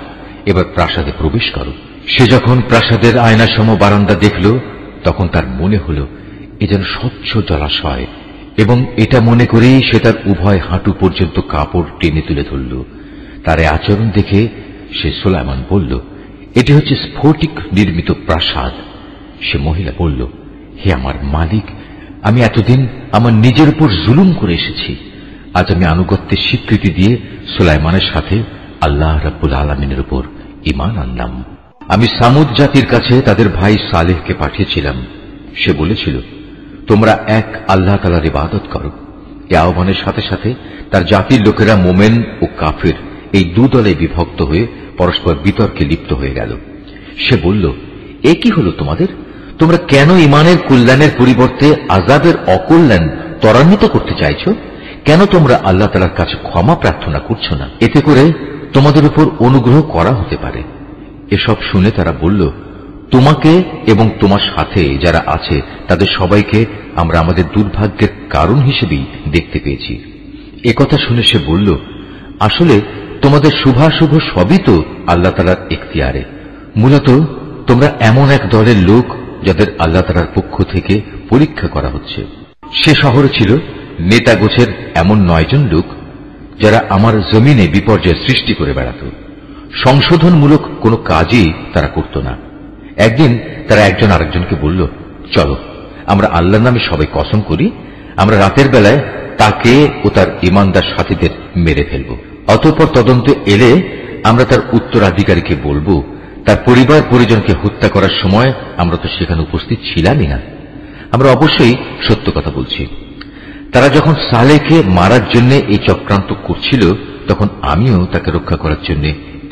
এবার প্রাসাদে প্রবেশ করো। সে যখন প্রাসাদের আয়নাসম বারান্দা দেখল তখন তার মনে হল এ যেন স্বচ্ছ জলাশয়, এবং এটা মনে করেই সে তার উভয় হাঁটু পর্যন্ত কাপড় টেনে তুলে ধরল। তার আচরণ দেখে সে সুলাইমান বলল, এটি হচ্ছে স্ফটিক নির্মিত প্রাসাদ। সে মহিলা বলল, হে আমার মালিক, আমি এতদিন আমার নিজের উপর জুলুম করে এসেছি। আজ আমি আনুগত্যের স্বীকৃতি দিয়ে সুলাইমানের সাথে আল্লাহ রাব্বুল আলামিনের উপর ঈমান আনলাম। আমি সামুদ জাতির কাছে তাদের ভাই সালেহকে পাঠিয়েছিলাম। সে বলেছিল, তোমরা এক আল্লাহ তাআলার ইবাদত করো। এ আহ্বানের সাথে সাথে তার জাতির লোকেরা মোমেন ও কাফের এই দুদলে বিভক্ত হয়ে পরস্পর বিতর্কে লিপ্ত হয়ে গেল। সে বলল, এ কি হলো তোমাদের? তোমরা কেন ঈমানের কল্যাণের পরিবর্তে আযাবের অকল্যাণ ত্বরান্বিত করতে চাইছ? কেন তোমরা আল্লাহ তাআলার কাছে ক্ষমা প্রার্থনা করছো না? এতে করে তোমাদের উপর অনুগ্রহ করা হতে পারে। এসব শুনে তারা বলল, তোমাকে এবং তোমার সাথে যারা আছে তাদের সবাইকে আমরা আমাদের দুর্ভাগ্যের কারণ হিসেবেই দেখতে পেয়েছি। একথা শুনে সে বলল, আসলে তোমাদের শুভাশুভ সবই তো আল্লাহ তাআলার এখতিয়ারে। মূলত তোমরা এমন এক দলের লোক যাদের আল্লাহ তাআলার পক্ষ থেকে পরীক্ষা করা হচ্ছে। সে শহরে ছিল নেতা গোছের এমন 9 জন লোক যারা আমার জমিনে বিপর্যয় সৃষ্টি করে বেড়াত। সংশোধনমূলক কোনো কাজই তারা করত না। একদিন তারা একজন আরেকজনকে বলল, চলো আমরা আল্লাহর নামে সবাই কসম করি, আমরা রাতের বেলায় তাকে ও তার ঈমানদার সাথীদের মেরে ফেলব। অতঃপর তদন্তে এলে আমরা তার উত্তরাধিকারীকে বলবো, তার পরিবার পরিজনকে হত্যা করার সময় আমরা তো সেখানে উপস্থিত ছিলামই না। আমরা অবশ্যই সত্য কথা বলছি। তারা যখন সালেহকে মারার জন্য এই চক্রান্ত করছিল, তখন আমিও তাকে রক্ষা করার জন্য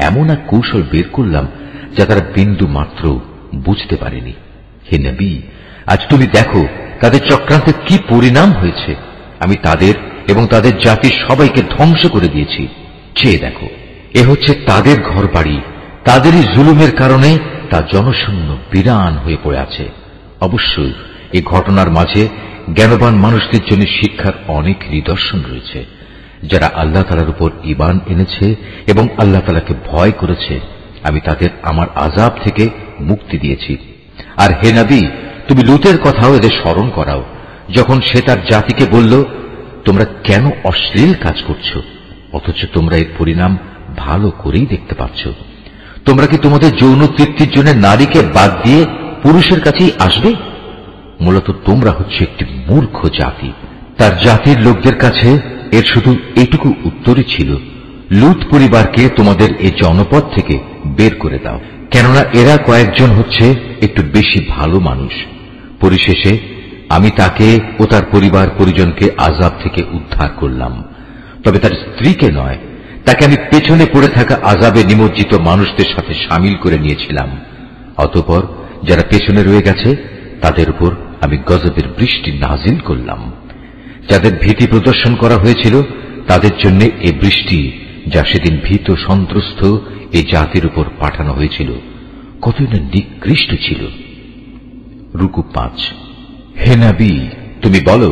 এমন এক কৌশল বের করলাম যা তারা বিন্দু মাত্র বুঝতে পারেনি। হে নবী, আজ তুমি দেখো তাদের চক্রান্তের কি পরিণাম হয়েছে। আমি তাদের এবং তাদের জাতির সবাইকে ধ্বংস করে দিয়েছি। চেয়ে দেখো, এ হচ্ছে তাদের ঘর বাড়ি, তাদেরই জুলুমের কারণে তা জনশূন্য বিরান হয়ে পড়ে আছে। অবশ্যই এই ঘটনার মাঝে জ্ঞানবান মানুষদের জন্য শিক্ষার অনেক নিদর্শন রয়েছে। যারা আল্লাহ তাআলার উপর ঈমান এনেছে এবং আল্লাহ তাআলাকে ভয় করেছে, আমি তাদের আমার আযাব থেকে মুক্তি দিয়েছি। আর হে নবী, তুমি লূতের কথাও এদের স্মরণ করাও, যখন সে তার জাতিকে বলল, তোমরা কেন অশ্লীল কাজ করছো, অথচ তোমরা এর পরিণাম ভালো করেই দেখতে পাচ্ছ। তোমরা কি তোমাদের যৌন তৃপ্তির জন্য নারীকে বাদ দিয়ে পুরুষের কাছেই আসবে? মূলত তোমরা হচ্ছে একটি মূর্খ জাতি। তার জাতির লোকদের কাছে এর শুধু এটুকু উত্তরই ছিল, লূত পরিবারকে তোমাদের এই জনপদ থেকে বের করে দাও, কেননা এরা কয়েকজন হচ্ছে একটু বেশি ভালো মানুষ। পরিশেষে আমি তাকে ও তার পরিবার পরিজনকে আযাব থেকে উদ্ধার করলাম, তবে তার স্ত্রীকে নয়। তাকে আমি পেছনে পড়ে থাকা আযাবে নিমজ্জিত মানুষদের সাথে সামিল করে নিয়েছিলাম। অতঃপর যারা পেছনে রয়ে গেছে তাদের উপর আমি গজবের বৃষ্টি নাজিল করলাম। যাদের ভীতি প্রদর্শন করা হয়েছিল তাদের জন্য এ বৃষ্টি, যা সেদিন ভীত সন্ত্রস্ত এই জাতির উপর পাঠানো হয়েছিল, কতই না নিকৃষ্ট ছিল। রুকু 5। হে নবী, তুমি বলো,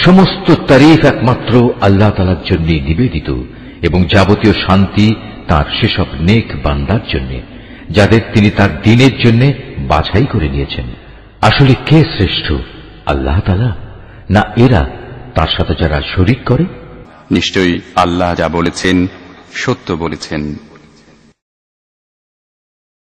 সমস্ত তারিফ একমাত্র আল্লাহ তাআলার জন্য নিবেদিত এবং যাবতীয় শান্তি তার সেসব নেক বান্দার জন্য, যাদের তিনি তার দ্বীনের জন্য বাছাই করে নিয়েছেন। আসলে কে শ্রেষ্ঠ, আল্লাহ তাআলা না এরা তার সাথে যারা শরীক করে? নিশ্চয়ই আল্লাহ যা বলেছেন সত্য বলেছেন।